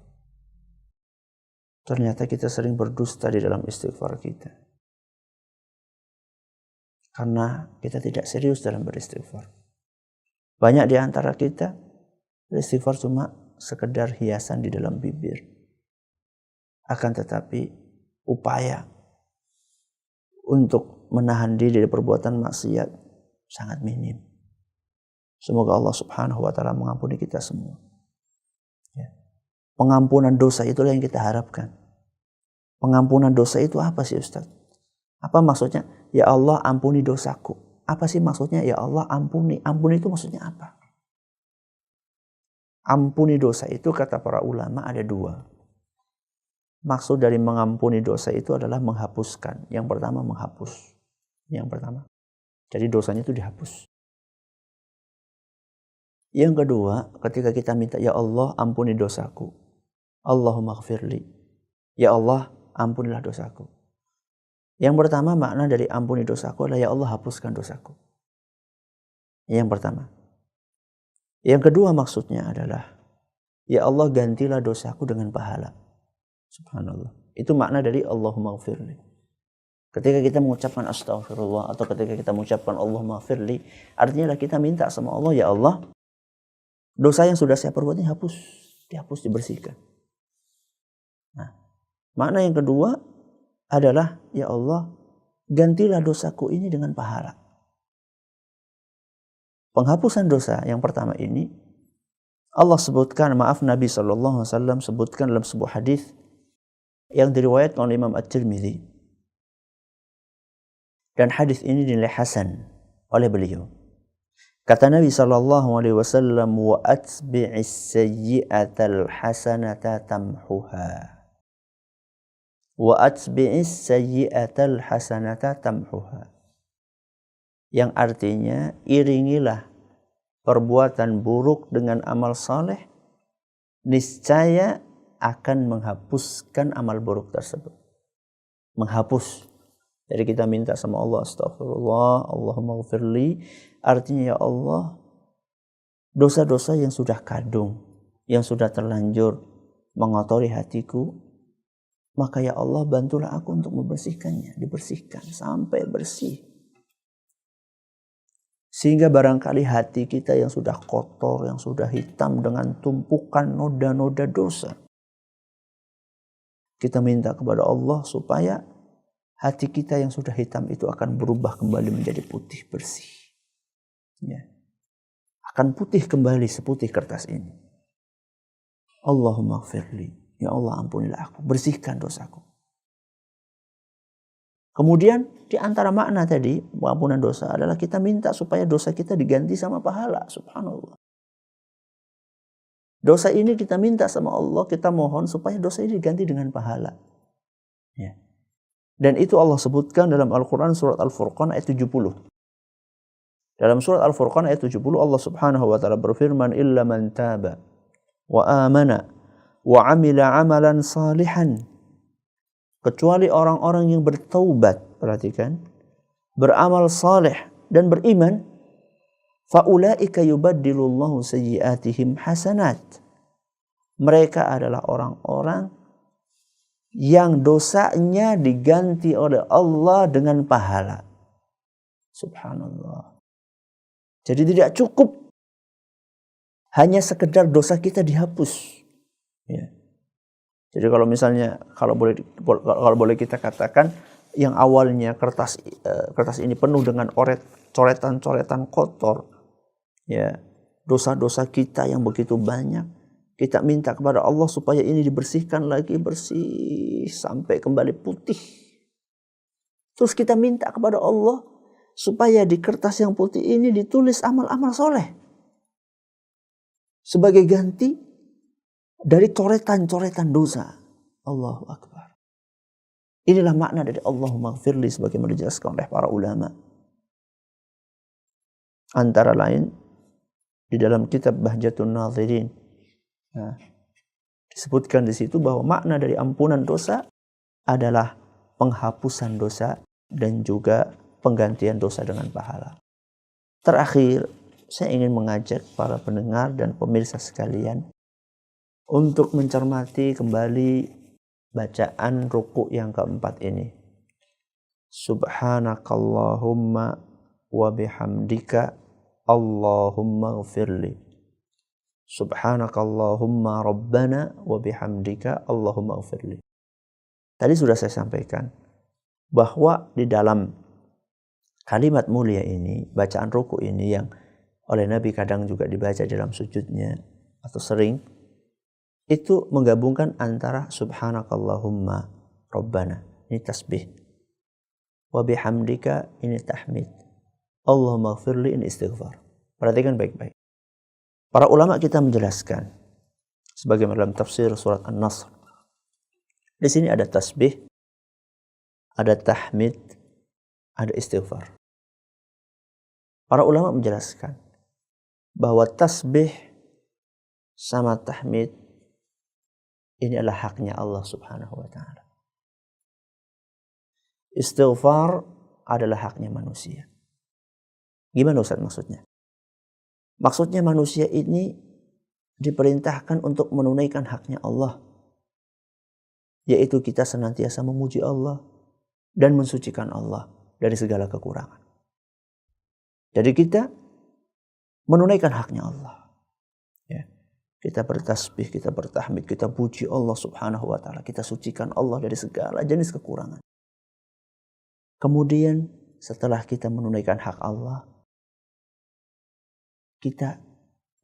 Ternyata kita sering berdusta di dalam istighfar kita. Karena kita tidak serius dalam beristighfar. Banyak di antara kita beristighfar cuma sekedar hiasan di dalam bibir. Akan tetapi upaya untuk menahan diri dari perbuatan maksiat sangat minim. Semoga Allah Subhanahu wa taala mengampuni kita semua. Ya. Pengampunan dosa itulah yang kita harapkan. Pengampunan dosa itu apa sih, Ustaz? Apa maksudnya? Ya Allah ampuni dosaku. Apa sih maksudnya? Ya Allah ampuni. Ampuni itu maksudnya apa? Ampuni dosa itu kata para ulama ada dua. Maksud dari mengampuni dosa itu adalah menghapuskan. Yang pertama menghapus. Yang pertama. Jadi dosanya itu dihapus. Yang kedua, ketika kita minta, ya Allah ampuni dosaku. Allahumma ghafirli. Ya Allah ampunilah dosaku. Yang pertama makna dari ampuni dosaku adalah ya Allah hapuskan dosaku. Yang pertama. Yang kedua maksudnya adalah ya Allah gantilah dosaku dengan pahala. Subhanallah. Itu makna dari Allahumma ghafirli. Ketika kita mengucapkan astaghfirullah atau ketika kita mengucapkan Allahumma ghafirli, artinya kita minta sama Allah, ya Allah, dosa yang sudah saya perbuat ini dihapus, dibersihkan. Nah, makna yang kedua adalah ya Allah, gantilah dosaku ini dengan pahala. Penghapusan dosa yang pertama ini Allah sebutkan, Nabi SAW sebutkan dalam sebuah hadis yang diriwayatkan oleh Imam At-Tirmidzi. Dan hadis ini dinilai hasan oleh beliau. Kata Nabi SAW, wa atbi'is sayyi'atal hasanata tamhuha. Wa atbi'is sayyi'atal hasanata tamhuha. Yang artinya, iringilah perbuatan buruk dengan amal saleh, niscaya akan menghapuskan amal buruk tersebut. Menghapus. Jadi kita minta sama Allah, astagfirullah, Allahumma ghfirli. Artinya, ya Allah, dosa-dosa yang sudah kadung, yang sudah terlanjur mengotori hatiku, maka ya Allah bantulah aku untuk membersihkannya. Dibersihkan sampai bersih. Sehingga barangkali hati kita yang sudah kotor, yang sudah hitam dengan tumpukan noda-noda dosa, kita minta kepada Allah supaya hati kita yang sudah hitam itu akan berubah kembali menjadi putih bersih. Ya. Akan putih kembali seputih kertas ini. Allahumma gfirli. Ya Allah ampunilah aku. Bersihkan dosaku. Kemudian di antara makna tadi pengampunan dosa adalah kita minta supaya dosa kita diganti sama pahala. Subhanallah. Dosa ini kita minta sama Allah. Kita mohon supaya dosa ini diganti dengan pahala. Ya. Dan itu Allah sebutkan dalam Al-Quran surat Al-Furqan ayat 70. Dalam surat Al-Furqan ayat 70 Allah subhanahu wa ta'ala berfirman, illa man taba wa amana wa amila amalan salihan. Kecuali orang-orang yang bertaubat, perhatikan, beramal saleh dan beriman, faulaika yubaddilullahu sayyiatihim hasanat. Mereka adalah orang-orang yang dosanya diganti oleh Allah dengan pahala. Subhanallah. Jadi tidak cukup hanya sekedar dosa kita dihapus. Ya. Jadi kalau misalnya kalau boleh kita katakan yang awalnya kertas ini penuh dengan coretan-coretan kotor, ya, dosa-dosa kita yang begitu banyak, kita minta kepada Allah supaya ini dibersihkan lagi, bersih sampai kembali putih. Terus kita minta kepada Allah supaya di kertas yang putih ini ditulis amal-amal soleh. Sebagai ganti dari coretan-coretan dosa. Allahu Akbar. Inilah makna dari Allahumma gfirli sebagaimana dijelaskan oleh para ulama. Antara lain di dalam kitab Bahjatun Nazirin. Nah, disebutkan di situ bahwa makna dari ampunan dosa adalah penghapusan dosa dan juga penggantian dosa dengan pahala. Terakhir, saya ingin mengajak para pendengar dan pemirsa sekalian untuk mencermati kembali bacaan ruku yang keempat ini. Subhanakallahumma wa bihamdika Allahumma ghfirli. Subhanakallahumma rabbana wa bihamdika Allahumma ghfirli. Tadi sudah saya sampaikan bahwa di dalam kalimat mulia ini, bacaan ruku ini yang oleh Nabi kadang juga dibaca dalam sujudnya atau sering, itu menggabungkan antara subhanakallahumma rabbana, ini tasbih, wa bihamdika, ini tahmid, Allahumma ghfirli, ini istighfar. Perhatikan baik-baik. Para ulama kita menjelaskan sebagaimana dalam tafsir surat An-Nasr. Di sini ada tasbih, ada tahmid, ada istighfar. Para ulama menjelaskan bahwa tasbih sama tahmid ini adalah haknya Allah Subhanahu wa taala. Istighfar adalah haknya manusia. Gimana Ustaz maksudnya? Maksudnya manusia ini diperintahkan untuk menunaikan haknya Allah, yaitu kita senantiasa memuji Allah dan mensucikan Allah dari segala kekurangan. Jadi kita menunaikan haknya Allah. Ya. Kita bertasbih, kita bertahmid, kita puji Allah Subhanahu wa taala, kita sucikan Allah dari segala jenis kekurangan. Kemudian setelah kita menunaikan hak Allah, kita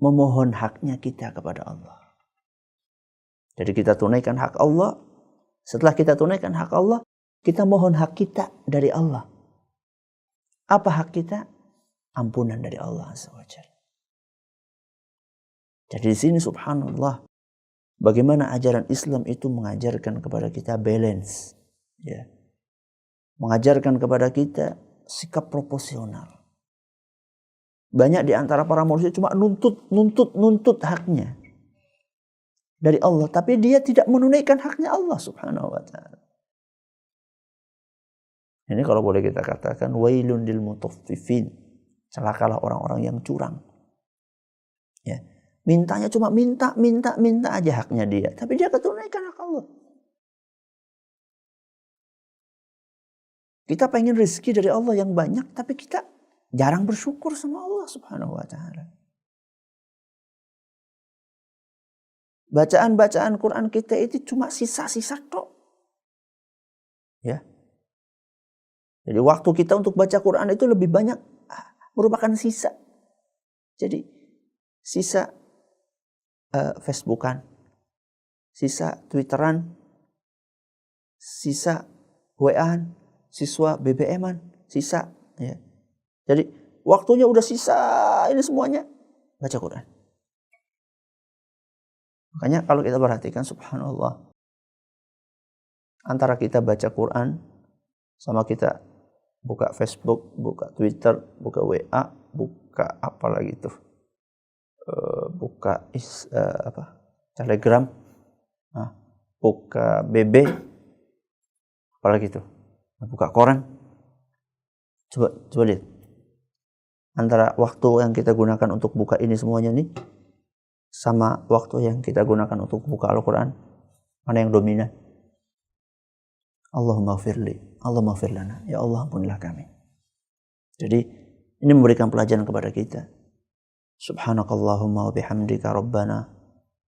memohon haknya kita kepada Allah. Jadi kita tunaikan hak Allah. Setelah kita tunaikan hak Allah, kita mohon hak kita dari Allah. Apa hak kita? Ampunan dari Allah Azza wa Jalla. Jadi di sini subhanallah, bagaimana ajaran Islam itu mengajarkan kepada kita balance, ya. Mengajarkan kepada kita sikap proporsional. Banyak di antara para manusia cuma nuntut haknya dari Allah, tapi dia tidak menunaikan haknya Allah Subhanahu wa taala. Ini kalau boleh kita katakan wailun lil mutaffifin. Celakalah orang-orang yang curang. Ya. Mintanya cuma minta aja haknya dia, tapi dia ketunaikan hak Allah. Kita pengen rezeki dari Allah yang banyak, tapi kita jarang bersyukur sama Allah Subhanahu wa taala. Bacaan Quran kita itu cuma sisa-sisa tok. Ya. Jadi waktu kita untuk baca Quran itu lebih banyak merupakan sisa. Jadi sisa Facebookan, sisa Twitteran, sisa WA-an, siswa BBM-an, sisa, ya. Jadi waktunya udah sisa ini semuanya baca Quran. Makanya kalau kita perhatikan subhanallah, antara kita baca Quran sama kita buka Facebook, buka Twitter, buka WA, buka apa lagi tuh, buka Telegram, buka BB, apalagi tuh, buka koran. Coba lihat, antara waktu yang kita gunakan untuk buka ini semuanya nih sama waktu yang kita gunakan untuk buka Al-Quran, mana yang dominan? Allahumma firli, Allahumma firlana, ya Allah ampunilah kami. Jadi ini memberikan pelajaran kepada kita. Subhanakallahumma wa bihamdika rabbana,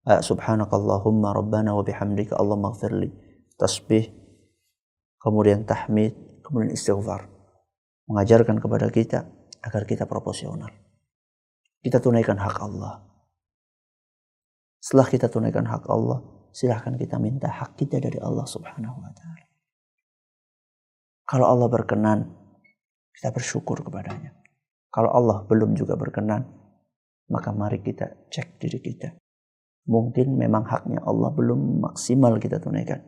subhanakallahumma rabbana wa bihamdika Allahumma firli. Tasbih, kemudian tahmid, kemudian istighfar. Mengajarkan kepada kita agar kita proporsional. Kita tunaikan hak Allah. Setelah kita tunaikan hak Allah, silahkan kita minta hak kita dari Allah Subhanahu wa taala. Kalau Allah berkenan, kita bersyukur kepadanya. Kalau Allah belum juga berkenan, maka mari kita cek diri kita. Mungkin memang haknya Allah belum maksimal kita tunaikan.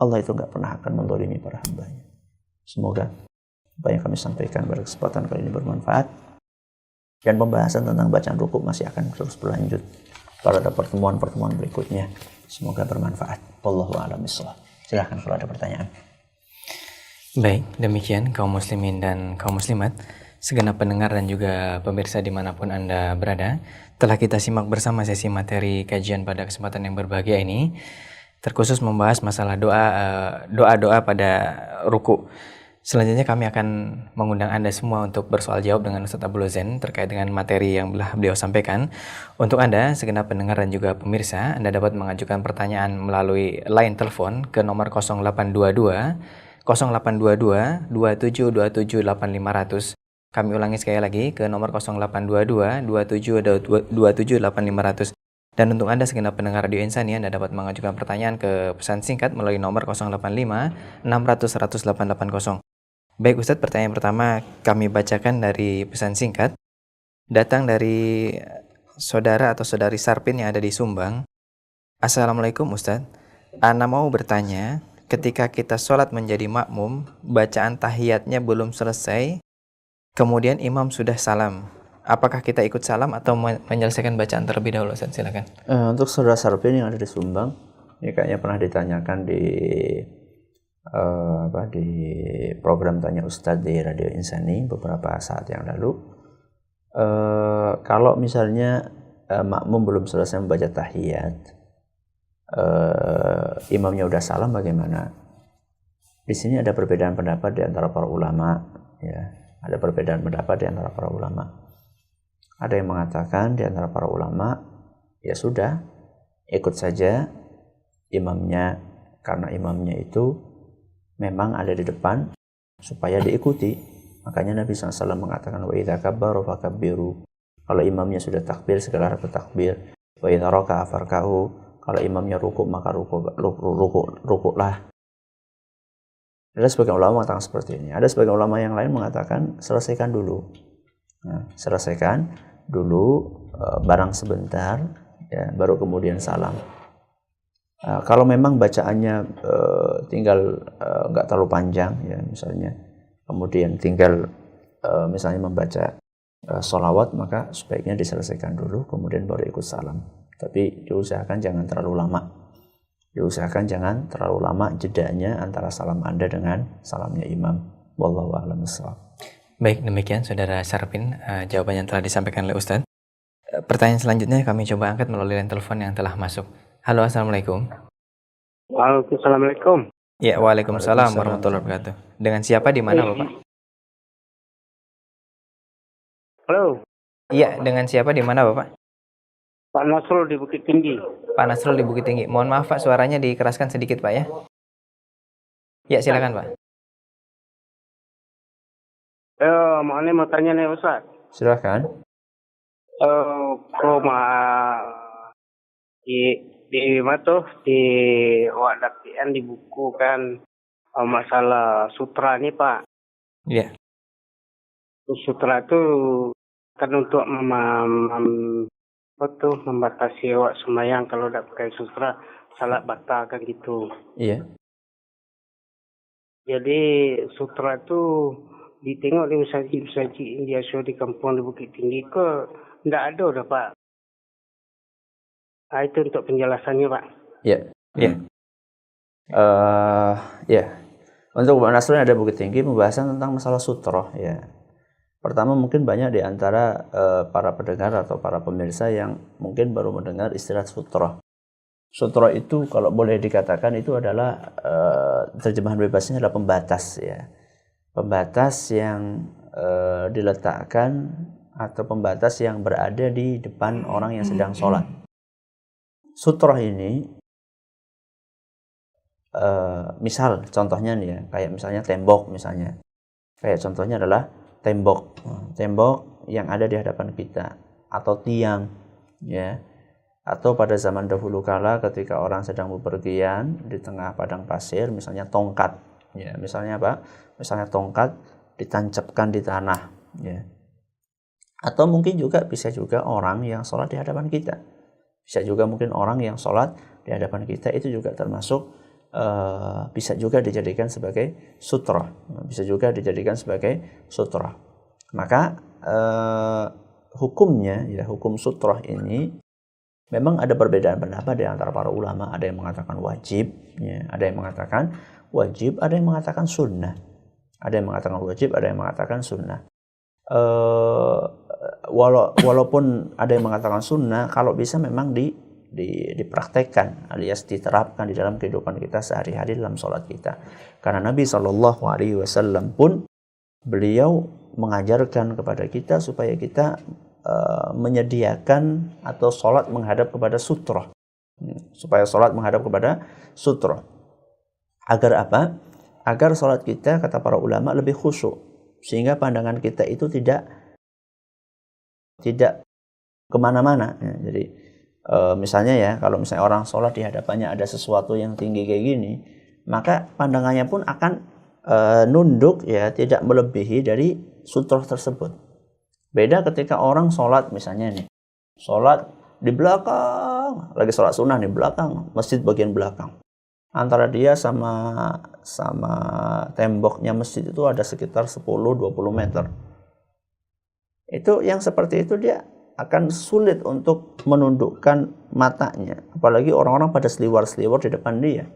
Allah itu gak pernah akan menzalimi para hambanya. Semoga apa yang kami sampaikan pada kesempatan kali ini bermanfaat. Dan pembahasan tentang bacaan rukuk masih akan terus berlanjut pada pertemuan-pertemuan berikutnya. Semoga bermanfaat. Wallahu a'lam bishawab. Silahkan kalau ada pertanyaan. Baik, demikian kaum muslimin dan kaum muslimat, segenap pendengar dan juga pemirsa dimanapun Anda berada, telah kita simak bersama sesi materi kajian pada kesempatan yang berbahagia ini, terkhusus membahas masalah doa-doa pada ruku. Selanjutnya kami akan mengundang Anda semua untuk bersoal jawab dengan Ustaz Abdul Zen terkait dengan materi yang telah beliau sampaikan. Untuk Anda, segenap pendengar dan juga pemirsa, Anda dapat mengajukan pertanyaan melalui line telepon ke nomor 0822 2727 8500. Kami ulangi sekali lagi ke nomor 0822 2727 8500. Dan untuk Anda segenap pendengar Radio Insani, Anda dapat mengajukan pertanyaan ke pesan singkat melalui nomor 085 600 100 880. Baik Ustadz, pertanyaan pertama kami bacakan dari pesan singkat. Datang dari saudara atau saudari Sarpin yang ada di Sumbang. Assalamualaikum Ustadz, Ana mau bertanya, ketika kita sholat menjadi makmum, bacaan tahiyatnya belum selesai, kemudian imam sudah salam, apakah kita ikut salam atau menyelesaikan bacaan terlebih dahulu? Ustaz, silakan. Untuk saudara Sarpin yang ada di Sumbang, ini kayaknya pernah ditanyakan di program Tanya Ustadz di Radio Insani beberapa saat yang lalu. Kalau misalnya makmum belum selesai membaca tahiyat, imamnya udah salam, bagaimana? Di sini ada perbedaan pendapat di antara para ulama, ya. Ada perbedaan pendapat di antara para ulama. Ada yang mengatakan di antara para ulama, ya sudah, ikut saja imamnya, karena imamnya itu memang ada di depan supaya diikuti. Makanya Nabi SAW mengatakan, wa idza kabbaru fakabbiru. Kalau imamnya sudah takbir, segala bertakbir. Wa idza raka'a farka'u. Kalau imamnya rukuk, maka rukuklah. Ada sebagian ulama mengatakan seperti ini. Ada sebagian ulama yang lain mengatakan selesaikan dulu. Nah, selesaikan dulu barang sebentar, ya, baru kemudian salam. Kalau memang bacaannya tinggal nggak terlalu panjang, ya misalnya, kemudian tinggal misalnya membaca sholawat, maka sebaiknya diselesaikan dulu, kemudian baru ikut salam. Tapi diusahakan jangan terlalu lama. Diusahakan jangan terlalu lama jedanya antara salam Anda dengan salamnya imam. Wallahu a'lam bishawab. Baik, demikian Saudara Syarpin jawaban yang telah disampaikan oleh Ustadz. Pertanyaan selanjutnya kami coba angkat melalui line telepon yang telah masuk. Halo, Assalamualaikum. Waalaikumsalam. Ya, waalaikumsalam warahmatullahi wabarakatuh. Dengan siapa di mana Bapak? Halo, Iya, dengan siapa di mana Bapak? Pak Nasrul di Bukit Tinggi. Pak Nasrul di Bukit Tinggi. Mohon maaf Pak, suaranya dikeraskan sedikit Pak ya. Ya, silakan Pak. Mau tanya nih Ustaz. Silakan. Di Wadakian di buku kan masalah sutra nih Pak. Iya. Sutra itu kan untuk membatasi awak sembahyang kalau tidak pakai sutra salat batal kan gitu. Iya. Jadi sutra itu ditengok di usaji yang biasa di kampung di Bukit Tinggi ke tidak ada udah Pak. Itu untuk penjelasannya Pak. Iya. Iya. Ya. Untuk Pak Nasrul yang ada Bukit Tinggi pembahasan tentang masalah sutra, ya. Pertama mungkin banyak di antara para pendengar atau para pemirsa yang mungkin baru mendengar istilah sutra. Sutra itu kalau boleh dikatakan itu adalah terjemahan bebasnya adalah pembatas, ya. Pembatas yang diletakkan atau pembatas yang berada di depan orang yang sedang sholat. Sutra ini misal contohnya nih ya, kayak misalnya tembok misalnya. Kayak contohnya adalah tembok yang ada di hadapan kita atau tiang, ya, atau pada zaman dahulu kala ketika orang sedang bepergian di tengah padang pasir, misalnya tongkat, ya, misalnya apa? Misalnya tongkat ditancapkan di tanah, ya. Atau mungkin juga bisa juga orang yang sholat di hadapan kita, bisa juga mungkin orang yang sholat di hadapan kita itu juga termasuk bisa juga dijadikan sebagai sutra, bisa juga dijadikan sebagai sutra. Maka hukumnya, ya, hukum sutra ini memang ada perbedaan pendapat di antara para ulama. Ada yang mengatakan wajib, ya, ada yang mengatakan wajib, ada yang mengatakan sunnah, ada yang mengatakan wajib, ada yang mengatakan sunnah. Walaupun ada yang mengatakan sunnah, kalau bisa memang dipraktekkan alias diterapkan di dalam kehidupan kita sehari-hari dalam sholat kita. Karena Nabi SAW pun beliau mengajarkan kepada kita supaya kita menyediakan atau sholat menghadap kepada sutra, supaya sholat menghadap kepada sutra. Agar apa? Agar sholat kita, kata para ulama, lebih khusyuk, sehingga pandangan kita itu tidak kemana-mana, ya. Jadi misalnya ya, kalau misalnya orang sholat di hadapannya ada sesuatu yang tinggi kayak gini, maka pandangannya pun akan nunduk, ya, tidak melebihi dari sutra tersebut. Beda ketika orang sholat misalnya nih, sholat di belakang, lagi sholat sunnah di belakang, masjid bagian belakang. Antara dia sama temboknya masjid itu ada sekitar 10-20 meter. Itu yang seperti itu dia akan sulit untuk menundukkan matanya, apalagi orang-orang pada seliwar-seliwar di depan dia.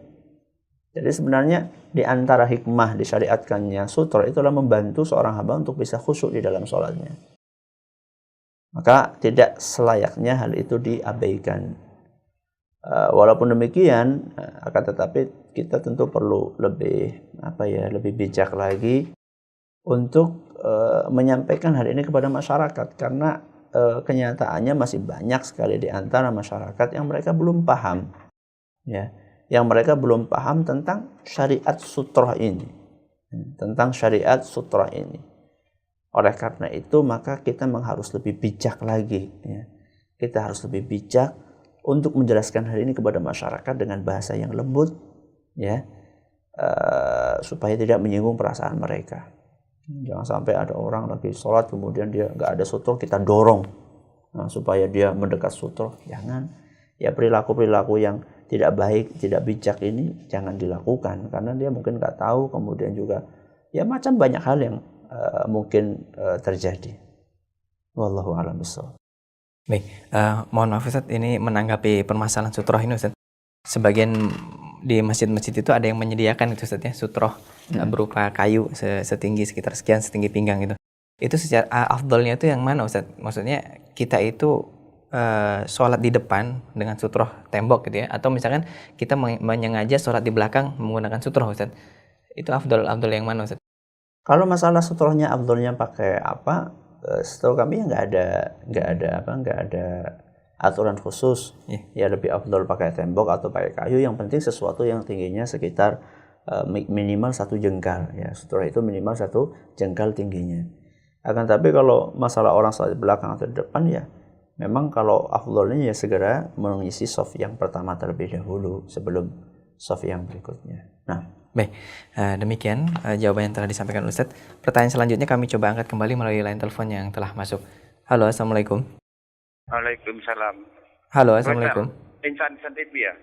Jadi sebenarnya di antara hikmah disyariatkannya sutra itulah membantu seorang hamba untuk bisa khusyuk di dalam sholatnya. Maka tidak selayaknya hal itu diabaikan. Walaupun demikian, akan tetapi kita tentu perlu lebih bijak lagi untuk menyampaikan hal ini kepada masyarakat, karena kenyataannya masih banyak sekali di antara masyarakat yang mereka belum paham, ya, yang mereka belum paham tentang syariat sutra ini, Oleh karena itu maka kita harus lebih bijak lagi, ya. Kita harus lebih bijak untuk menjelaskan hal ini kepada masyarakat dengan bahasa yang lembut, ya, supaya tidak menyinggung perasaan mereka. Jangan sampai ada orang lagi sholat kemudian dia nggak ada sutra, kita dorong supaya dia mendekat sutra. Jangan. Ya, perilaku-perilaku yang tidak baik, tidak bijak ini jangan dilakukan, karena dia mungkin nggak tahu, kemudian juga ya macam banyak hal yang mungkin terjadi. Wallahu a'lam bishawab. Baik, mohon maaf Ustaz, ini menanggapi permasalahan sutroh ini Ustaz. Sebagian di masjid-masjid itu ada yang menyediakan itu Ustaz ya, sutroh berupa kayu setinggi sekitar sekian, setinggi pinggang gitu. Itu secara afdalnya itu yang mana Ustaz? Maksudnya kita itu sholat di depan dengan sutroh tembok gitu ya, atau misalkan kita menyengaja sholat di belakang menggunakan sutroh Ustaz. Itu afdal yang mana Ustaz? Kalau masalah sutrohnya afdalnya pakai apa? Setahu kami nggak ada aturan khusus. Ya lebih afdal pakai tembok atau pakai kayu. Yang penting sesuatu yang tingginya sekitar minimal 1 jengkal. Ya, sutroh itu minimal 1 jengkal tingginya. Akan tapi kalau masalah orang sholat di belakang atau di depan, ya memang kalau afdalnya ya segera mengisi shaf yang pertama terlebih dahulu sebelum shaf yang berikutnya. Nah, baik, demikian jawaban yang telah disampaikan Ustadz. Pertanyaan selanjutnya kami coba angkat kembali melalui line telepon yang telah masuk. Halo, Assalamualaikum. Waalaikumsalam. Halo, Assalamualaikum. Insan TV ya?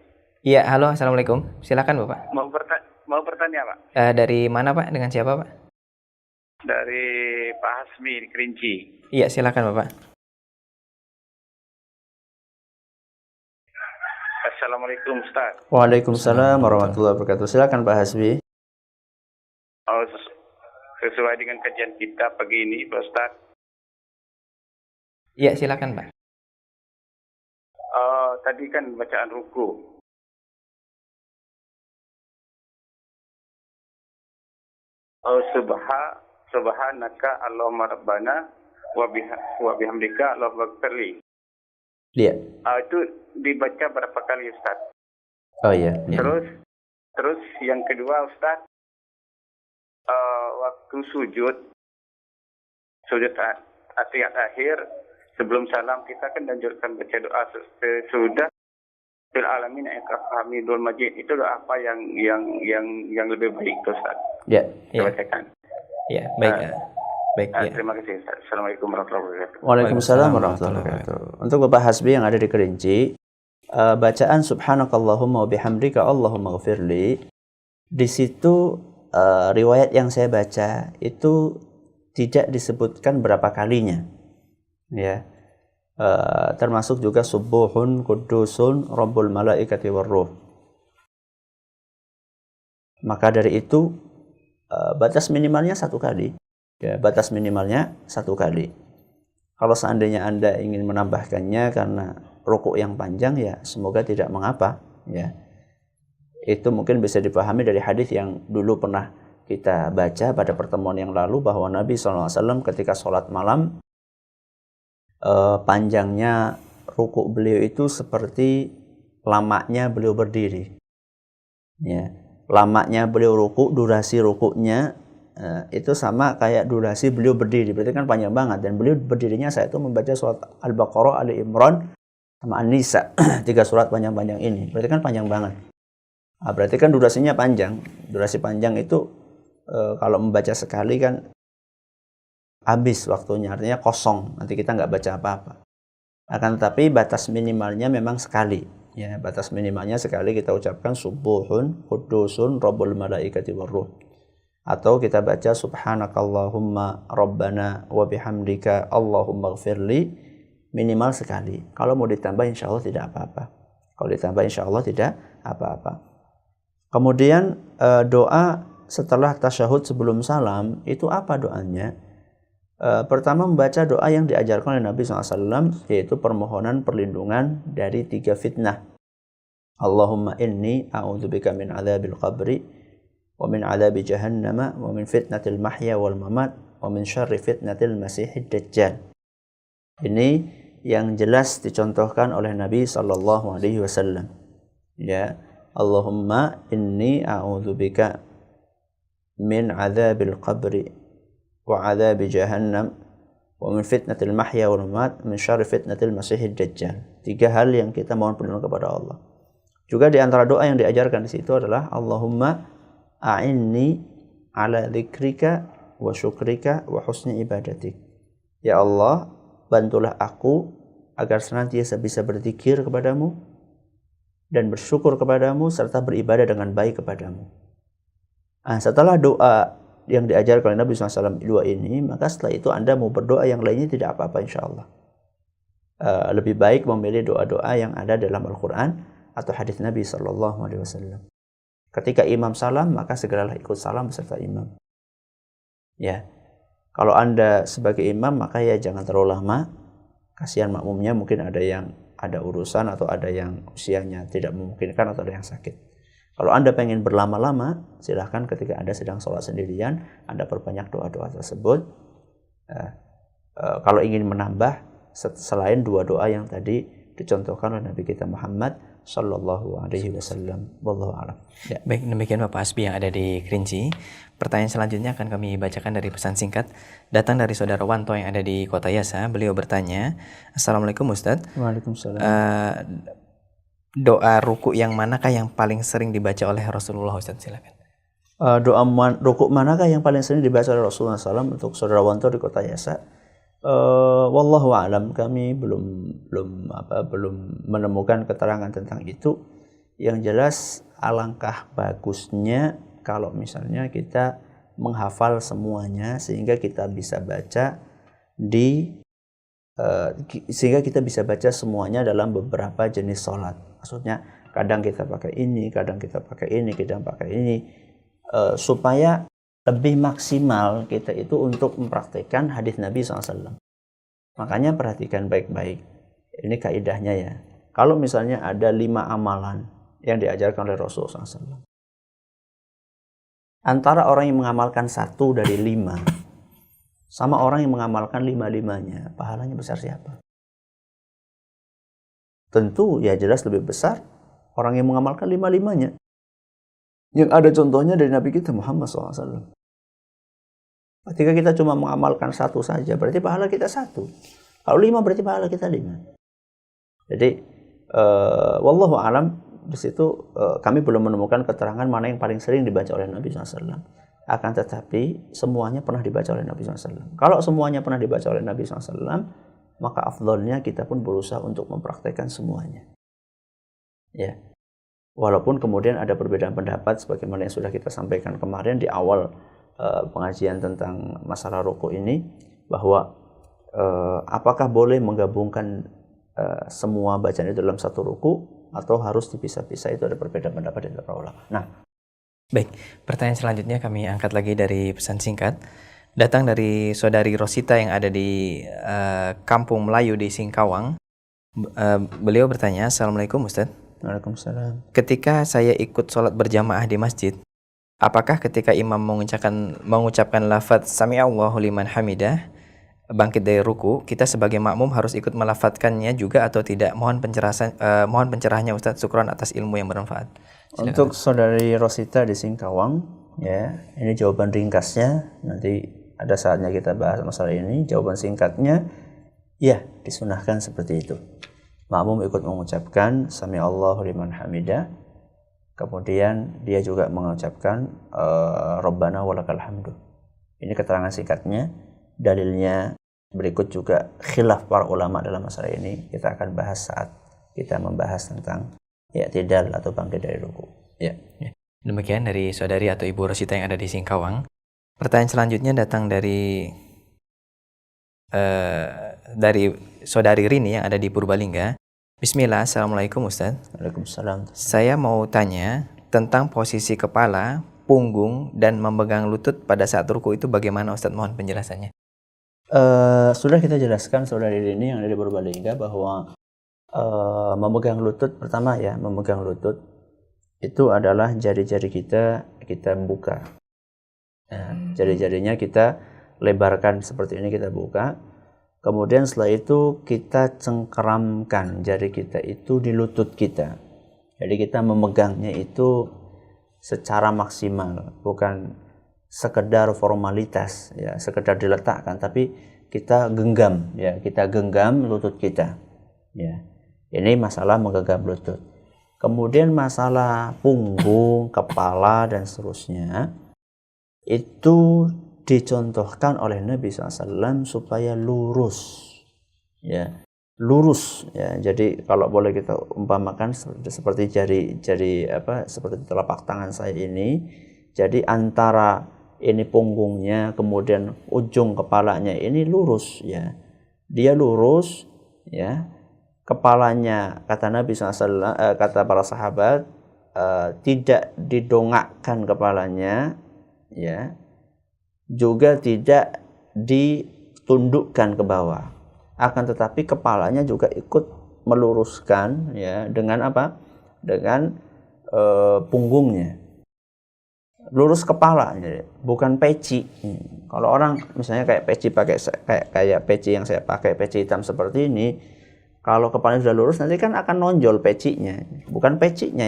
Iya, halo, Assalamualaikum. Silakan Bapak. Mau bertanya Pak? Dari mana Pak? Dengan siapa Pak? Dari Pak Hasmi di Kerinci. Iya, silakan Bapak. Assalamualaikum Ustaz. Waalaikumsalam warahmatullahi wabarakatuh. Silakan Pak Hasbi. Sesuai dengan kajian kita pagi ini Pak Ustaz. Iya, silakan Pak. Tadi kan bacaan ruku. Subhanaka Allahumma rabbana wa bihamdika Allahumma ighfirli. Iya. Itu dibaca berapa kali Ustaz? Oh iya. Terus yang kedua Ustaz, waktu sujud atiyat akhir sebelum salam kita kan dianjurkan baca doa sesudah fil alamin hamidul majid. Itu doa apa yang lebih baik Ustaz? Ya. Bacakan. Ya, baik. Baik, ya. Terima kasih Ustaz. Assalamualaikum warahmatullahi wabarakatuh. Waalaikumsalam warahmatullahi wabarakatuh. Untuk Bapak Hasbi yang ada di Kerinci, bacaan subhanakallahumma wa bihamdika Allahumma ghafirli, di situ riwayat yang saya baca itu tidak disebutkan berapa kalinya. Ya. Termasuk juga subuhun qudusun rabbul malaikati warruh. Maka dari itu batas minimalnya 1 kali. Ya, batas minimalnya 1 kali. Kalau seandainya Anda ingin menambahkannya karena rukuk yang panjang, ya semoga tidak mengapa. Ya, itu mungkin bisa dipahami dari hadis yang dulu pernah kita baca pada pertemuan yang lalu, bahwa Nabi SAW ketika sholat malam, panjangnya rukuk beliau itu seperti lamanya beliau berdiri. Ya, lamanya beliau rukuk, durasi rukuknya itu sama kayak durasi beliau berdiri, berarti kan panjang banget. Dan beliau berdirinya saya itu membaca surat Al-Baqarah, Ali Imran, sama An-Nisa, 3 surat panjang-panjang ini, berarti kan panjang banget. Berarti kan durasinya panjang. Durasi panjang itu kalau membaca sekali kan habis waktunya, artinya kosong, nanti kita nggak baca apa-apa. Akan tetapi batas minimalnya memang sekali. Ya, batas minimalnya sekali kita ucapkan subuhun qudusun rabbul malaikati warruh. Atau kita baca subhanakallahumma rabbana wa bihamdika Allahumma ighfirli, minimal sekali. Kalau mau ditambah insya Allah tidak apa-apa. Kalau ditambah insya Allah tidak apa-apa. Kemudian doa setelah tasyahud sebelum salam, itu apa doanya? Pertama membaca doa yang diajarkan oleh Nabi SAW, yaitu permohonan perlindungan dari 3 fitnah. Allahumma inni a'udzubika min adzabil qabri wa min adzabi jahannama wa min fitnatil mahya wal mamat wa min syarri fitnatil masihid dajjal. Ini yang jelas dicontohkan oleh Nabi SAW. Ya, Allahumma inni a'udzubika min adzabil qabri wa adzabi jahannam wa min fitnatil mahya wal mamat min syarri fitnatil masihid dajjal. 3 hal yang kita mohon perlindungan kepada Allah. Juga di antara doa yang diajarkan di situ adalah Allahumma a'inni ala dzikrika wa syukrika wa husni ibadatik. Ya Allah, bantulah aku agar senantiasa bisa berzikir kepadamu dan bersyukur kepadamu serta beribadah dengan baik kepadamu. Nah, setelah doa yang diajarkan oleh Nabi SAW dua ini, maka setelah itu Anda mau berdoa yang lainnya tidak apa-apa insya Allah. Lebih baik memilih doa-doa yang ada dalam Al-Quran atau hadis Nabi SAW. Ketika imam salam, maka segeralah ikut salam beserta imam. Ya, kalau Anda sebagai imam, maka ya jangan terlalu lama. Kasihan makmumnya, mungkin ada yang ada urusan atau ada yang usianya tidak memungkinkan atau ada yang sakit. Kalau Anda pengen berlama-lama, silahkan ketika Anda sedang sholat sendirian, Anda perbanyak doa-doa tersebut. Kalau ingin menambah, selain dua doa yang tadi dicontohkan oleh Nabi kita Muhammad Sallallahu Alaihi Wasallam. Wallahu a'lam. Ya. Baik, demikian Bapak Hasbi yang ada di Kerinci. Pertanyaan selanjutnya akan kami bacakan dari pesan singkat. Datang dari Saudara Wanto yang ada di Kota Yasa. Beliau bertanya, Assalamualaikum Ustadz. Waalaikumsalam. Doa ruku yang manakah yang paling sering dibaca oleh Rasulullah Ustadz? Silakan. Doa ruku manakah yang paling sering dibaca oleh Rasulullah SAW untuk Saudara Wanto di Kota Yasa? Wallahu a'lam, kami belum menemukan keterangan tentang itu. Yang jelas alangkah bagusnya kalau misalnya kita menghafal semuanya sehingga kita bisa baca semuanya dalam beberapa jenis sholat. Maksudnya kadang kita pakai ini, kadang kita pakai ini, kadang pakai ini, supaya lebih maksimal kita itu untuk mempraktikkan hadis Nabi SAW. Makanya perhatikan baik-baik. Ini kaidahnya ya. Kalau misalnya ada 5 amalan yang diajarkan oleh Rasulullah SAW, antara orang yang mengamalkan 1 dari 5 sama orang yang mengamalkan 5-5-nya, pahalanya besar siapa? Tentu ya jelas lebih besar orang yang mengamalkan 5-5-nya. Yang ada contohnya dari Nabi kita Muhammad SAW. Ketika kita cuma mengamalkan 1 saja, berarti pahala kita 1. Kalau 5 berarti pahala kita 5. Jadi, wallahu alam, di situ kami belum menemukan keterangan mana yang paling sering dibaca oleh Nabi SAW. Akan tetapi, semuanya pernah dibaca oleh Nabi SAW. Kalau semuanya pernah dibaca oleh Nabi SAW, maka afdolnya kita pun berusaha untuk mempraktekkan semuanya. Ya. Walaupun kemudian ada perbedaan pendapat, sebagaimana yang sudah kita sampaikan kemarin di awal pengajian tentang masalah ruku ini, bahwa apakah boleh menggabungkan semua bacaan itu dalam satu ruku atau harus dipisah-pisah, itu ada perbedaan pendapat di antara ulama. Nah, baik, pertanyaan selanjutnya kami angkat lagi dari pesan singkat. Datang dari Saudari Rosita yang ada di Kampung Melayu di Singkawang. Beliau bertanya, Assalamualaikum Ustaz. Waalaikumsalam. Ketika saya ikut sholat berjamaah di masjid, apakah ketika imam mengucapkan lafaz Sami'allahu liman hamidah, bangkit dari ruku, kita sebagai makmum harus ikut melafadzkannya juga atau tidak? Mohon pencerahannya Ustaz, syukran atas ilmu yang bermanfaat. Silakan. Untuk Saudari Rosita di Singkawang, ya, ini jawaban ringkasnya. Nanti ada saatnya kita bahas masalah ini. Jawaban singkatnya, ya, disunahkan seperti itu. Makmum ikut mengucapkan Sami'allahu liman hamidah. Kemudian dia juga mengucapkan Rabbana walakal hamdu. Ini keterangan singkatnya. Dalilnya berikut juga khilaf para ulama dalam masalah ini. Kita akan bahas saat kita membahas tentang i'tidal atau bangkit dari ruku. Ya. Demikian dari Saudari atau Ibu Rosita yang ada di Singkawang. Pertanyaan selanjutnya datang dari Saudari Rini yang ada di Purbalingga. Bismillah, Assalamualaikum Ustaz. Waalaikumsalam. Saya mau tanya tentang posisi kepala, punggung, dan memegang lutut pada saat ruku itu bagaimana Ustaz? Mohon penjelasannya. Sudah kita jelaskan Saudari Rini yang ada di Purbalingga bahwa memegang lutut, pertama ya, memegang lutut itu adalah jari-jari kita buka. Nah, jari-jarinya kita lebarkan seperti ini, kita buka. Kemudian setelah itu kita cengkeramkan jari kita itu di lutut kita. Jadi kita memegangnya itu secara maksimal, bukan sekedar formalitas ya, sekedar diletakkan, tapi kita genggam ya, kita genggam lutut kita. Ya. Ini masalah menggenggam lutut. Kemudian masalah punggung, kepala dan seterusnya itu dicontohkan oleh Nabi SAW supaya lurus, ya, lurus, ya. Jadi kalau boleh kita umpamakan seperti jari seperti telapak tangan saya ini, jadi antara ini punggungnya kemudian ujung kepalanya ini lurus, ya, dia lurus, ya. Kepalanya, kata Nabi SAW, kata para sahabat, tidak didongakkan kepalanya, ya, juga tidak ditundukkan ke bawah. Akan tetapi kepalanya juga ikut meluruskan, ya, dengan apa? Dengan punggungnya. Lurus kepala, jadi bukan peci. Kalau orang misalnya kayak peci kayak peci yang saya pakai, peci hitam seperti ini. Kalau kepalanya sudah lurus nanti kan akan nonjol pecinya, bukan pecinya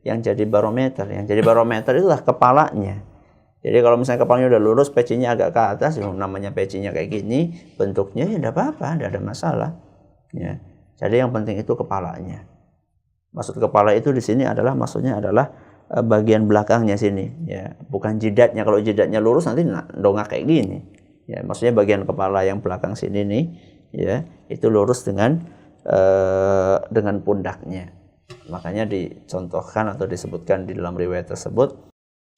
yang jadi barometer. Yang jadi barometer itulah kepalanya. Jadi kalau misalnya kepalanya udah lurus, pecinya agak ke atas, namanya pecinya kayak gini, bentuknya ya tidak apa-apa, tidak ada masalah. Ya. Jadi yang penting itu kepalanya. Maksud kepala itu di sini maksudnya adalah bagian belakangnya sini, ya, bukan jidatnya. Kalau jidatnya lurus nanti dongak kayak gini. Ya, maksudnya bagian kepala yang belakang sini nih, ya, itu lurus dengan pundaknya. Makanya dicontohkan atau disebutkan di dalam riwayat tersebut,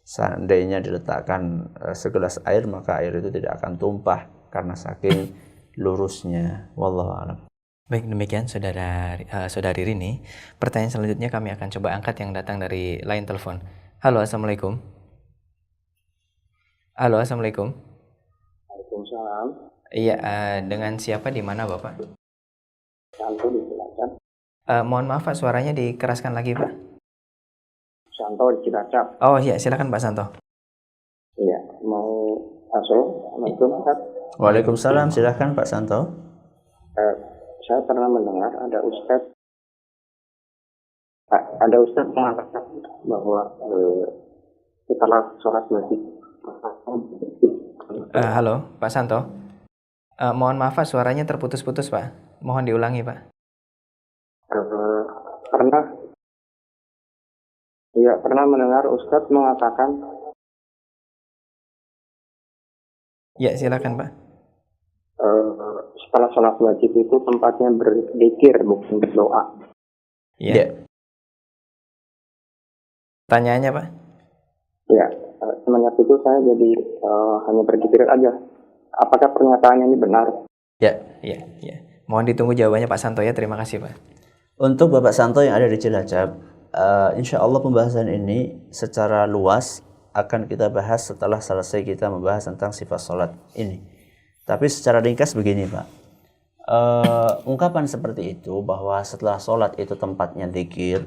seandainya diletakkan segelas air maka air itu tidak akan tumpah karena saking lurusnya. Wallahu a'lam. Baik, demikian saudari Rini. Pertanyaan selanjutnya kami akan coba angkat yang datang dari line telepon. Halo, assalamualaikum. Halo, assalamualaikum. Waalaikumsalam. Iya, dengan siapa di mana Bapak? Santo di Cilacap. Mohon maaf Pak, suaranya dikeraskan lagi Pak. Santo di Cilacap. Oh iya, silakan Pak Santo. Iya, mau Assalamualaikum Ustaz. Waalaikumsalam, silakan Pak Santo. Saya pernah mendengar ada Ustaz mengatakan bahwa setelah sholat masjid. Halo Pak Santo. Mohon maaf Pak, suaranya terputus-putus Pak. Mohon diulangi Pak. Pernah mendengar Ustaz mengatakan. Ya, silakan Pak. Setelah sholat wajib itu tempatnya berzikir bukan berdoa. Iya. Pertanyaannya Pak? Ya, semenjak itu saya jadi hanya berzikir aja. Apakah pernyataannya ini benar? Ya. Mohon ditunggu jawabannya Pak Santo ya. Terima kasih Pak. Untuk Bapak Santo yang ada di Cilacap, insya Allah pembahasan ini secara luas akan kita bahas setelah selesai kita membahas tentang sifat sholat ini. Tapi secara ringkas begini Pak, ungkapan seperti itu bahwa setelah sholat itu tempatnya dzikir,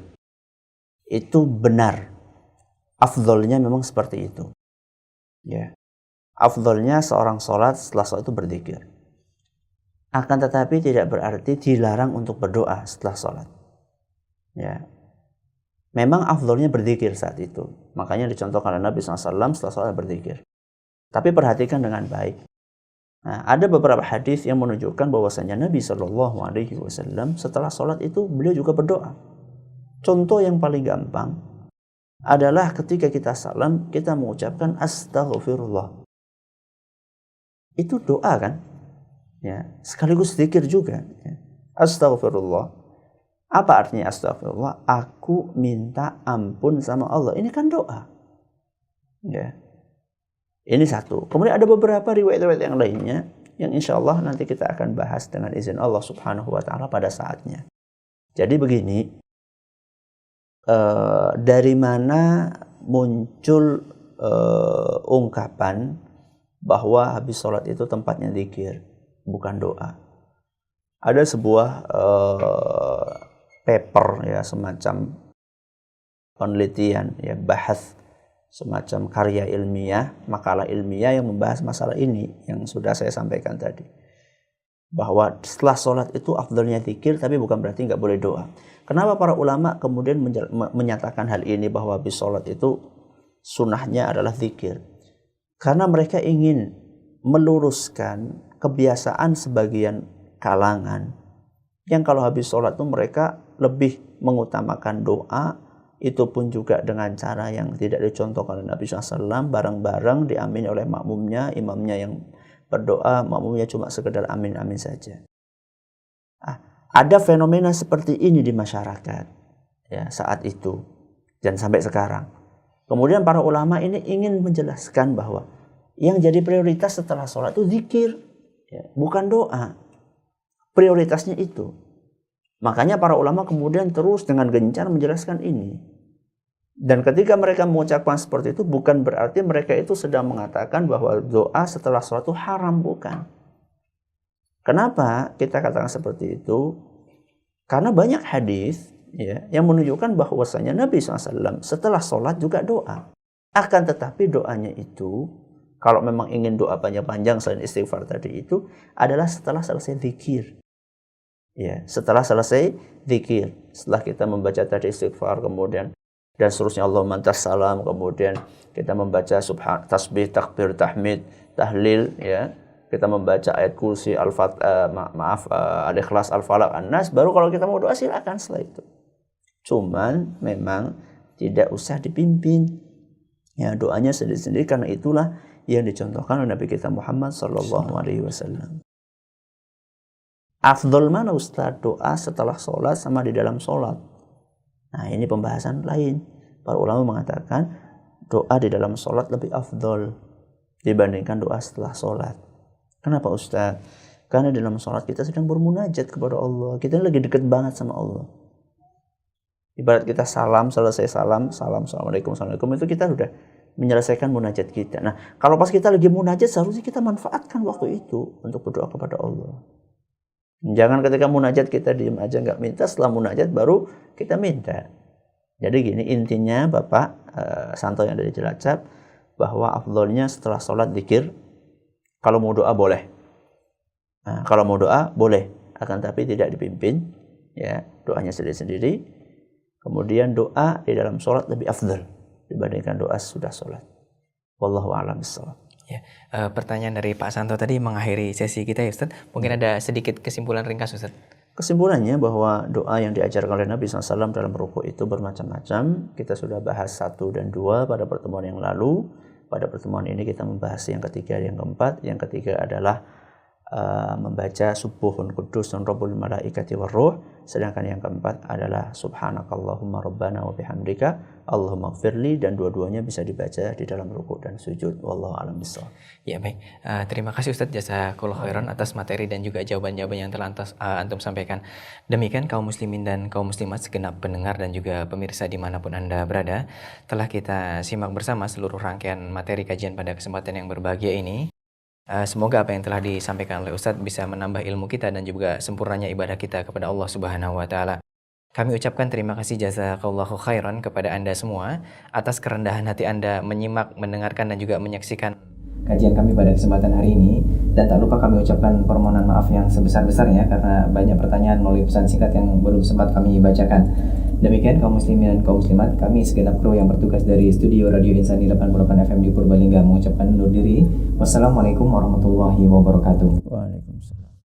itu benar. Afdolnya memang seperti itu. Ya. Afdolnya seorang sholat setelah sholat itu berzikir. Akan tetapi tidak berarti dilarang untuk berdoa setelah sholat. Ya. Memang afdolnya berzikir saat itu. Makanya dicontohkan oleh Nabi SAW setelah sholat berzikir. Tapi perhatikan dengan baik. Nah, ada beberapa hadis yang menunjukkan bahwasanya Nabi SAW setelah sholat itu beliau juga berdoa. Contoh yang paling gampang adalah ketika kita salam, kita mengucapkan astaghfirullah. Itu doa kan? Ya, sekaligus zikir juga. Ya. Astaghfirullah. Apa artinya astaghfirullah? Aku minta ampun sama Allah. Ini kan doa. Ya. Ini satu. Kemudian ada beberapa riwayat-riwayat yang lainnya yang insya Allah nanti kita akan bahas dengan izin Allah Subhanahu wa Ta'ala pada saatnya. Jadi begini, dari mana muncul ungkapan bahwa habis sholat itu tempatnya zikir, bukan doa? Ada sebuah paper, ya, semacam penelitian, ya, bahas, semacam karya ilmiah, makalah ilmiah yang membahas masalah ini yang sudah saya sampaikan tadi. Bahwa setelah sholat itu afdalnya zikir, tapi bukan berarti nggak boleh doa. Kenapa para ulama kemudian menyatakan hal ini bahwa habis sholat itu sunnahnya adalah zikir? Karena mereka ingin meluruskan kebiasaan sebagian kalangan yang kalau habis sholat tuh mereka lebih mengutamakan doa, itu pun juga dengan cara yang tidak dicontohkan oleh Nabi SAW, bareng-bareng diamini oleh makmumnya, imamnya yang berdoa, makmumnya cuma sekedar amin-amin saja. Ada fenomena seperti ini di masyarakat ya saat itu dan sampai sekarang. Kemudian para ulama ini ingin menjelaskan bahwa yang jadi prioritas setelah sholat itu zikir, ya, bukan doa. Prioritasnya itu. Makanya para ulama kemudian terus dengan gencar menjelaskan ini. Dan ketika mereka mengucapkan seperti itu, bukan berarti mereka itu sedang mengatakan bahwa doa setelah sholat itu haram, bukan. Kenapa kita katakan seperti itu? Karena banyak hadis ya, yang menunjukkan bahwasanya Nabi SAW setelah sholat juga doa. Akan tetapi doanya itu, kalau memang ingin doa panjang-panjang selain istighfar tadi itu, adalah setelah selesai zikir. Ya, setelah selesai zikir, setelah kita membaca tadi istighfar, kemudian dan seterusnya Allahumma antas salam, kemudian kita membaca subhan, tasbih, takbir, tahmid, tahlil, ya, kita membaca ayat kursi, al-ikhlas, al-falaq, an-nas, baru kalau kita mau doa silakan setelah itu. Cuman memang tidak usah dipimpin, ya, doanya sendiri-sendiri, karena itulah yang dicontohkan oleh Nabi kita Muhammad SAW. Afdol mana Ustaz doa setelah sholat sama di dalam sholat? Nah, ini pembahasan lain. Para ulama mengatakan doa di dalam sholat lebih afdol dibandingkan doa setelah sholat. Kenapa Ustaz? Karena di dalam sholat kita sedang bermunajat kepada Allah. Kita lagi dekat banget sama Allah. Ibarat kita salam, selesai salam, assalamualaikum, assalamualaikum, itu kita sudah menyelesaikan munajat kita. Nah, kalau pas kita lagi munajat, seharusnya kita manfaatkan waktu itu untuk berdoa kepada Allah. Jangan ketika munajat kita diem aja nggak minta, setelah munajat baru kita minta. Jadi gini intinya Bapak Santo yang ada di Cilacap, bahwa afdolnya setelah sholat zikir. Kalau mau doa boleh. Nah, kalau mau doa boleh, akan tapi tidak dipimpin, ya, doanya sendiri-sendiri. Kemudian doa di dalam sholat lebih afdal dibandingkan doa sudah sholat. Wallahu a'lam bishawab. Ya, pertanyaan dari Pak Santo tadi mengakhiri sesi kita ya Ustaz. Mungkin ada sedikit kesimpulan ringkas Ustaz. Kesimpulannya bahwa doa yang diajarkan oleh Nabi SAW dalam rukuk itu bermacam-macam. Kita sudah bahas 1 dan 2 pada pertemuan yang lalu. Pada pertemuan ini kita membahas yang ketiga dan yang keempat. Yang ketiga adalah membaca Subuhun Qudusun Rabbul Malaikati Warruh. Sedangkan yang keempat adalah Subhanakallahumma Rabbana wa bihamdika Allahumma gfirli, dan dua-duanya bisa dibaca di dalam rukuk dan sujud. Wallahu a'lam bishawab. Ya baik, terima kasih Ustadz jazakallahu khairan atas materi dan juga jawaban-jawaban yang telah antum sampaikan. Demikian kaum muslimin dan kaum muslimat segenap pendengar dan juga pemirsa dimanapun Anda berada, telah kita simak bersama seluruh rangkaian materi kajian pada kesempatan yang berbahagia ini. Semoga apa yang telah disampaikan oleh Ustadz bisa menambah ilmu kita dan juga sempurnanya ibadah kita kepada Allah Subhanahu wa taala. Kami ucapkan terima kasih jazakallahu khairan kepada Anda semua atas kerendahan hati Anda menyimak, mendengarkan dan juga menyaksikan kajian kami pada kesempatan hari ini. Dan tak lupa kami ucapkan permohonan maaf yang sebesar-besarnya karena banyak pertanyaan melalui pesan singkat yang belum sempat kami bacakan. Demikian kaum muslimin dan kaum muslimat, kami segenap kru yang bertugas dari studio Radio Insani 88 FM di Purbalingga mengucapkan undur diri. Wassalamualaikum warahmatullahi wabarakatuh. Waalaikumsalam.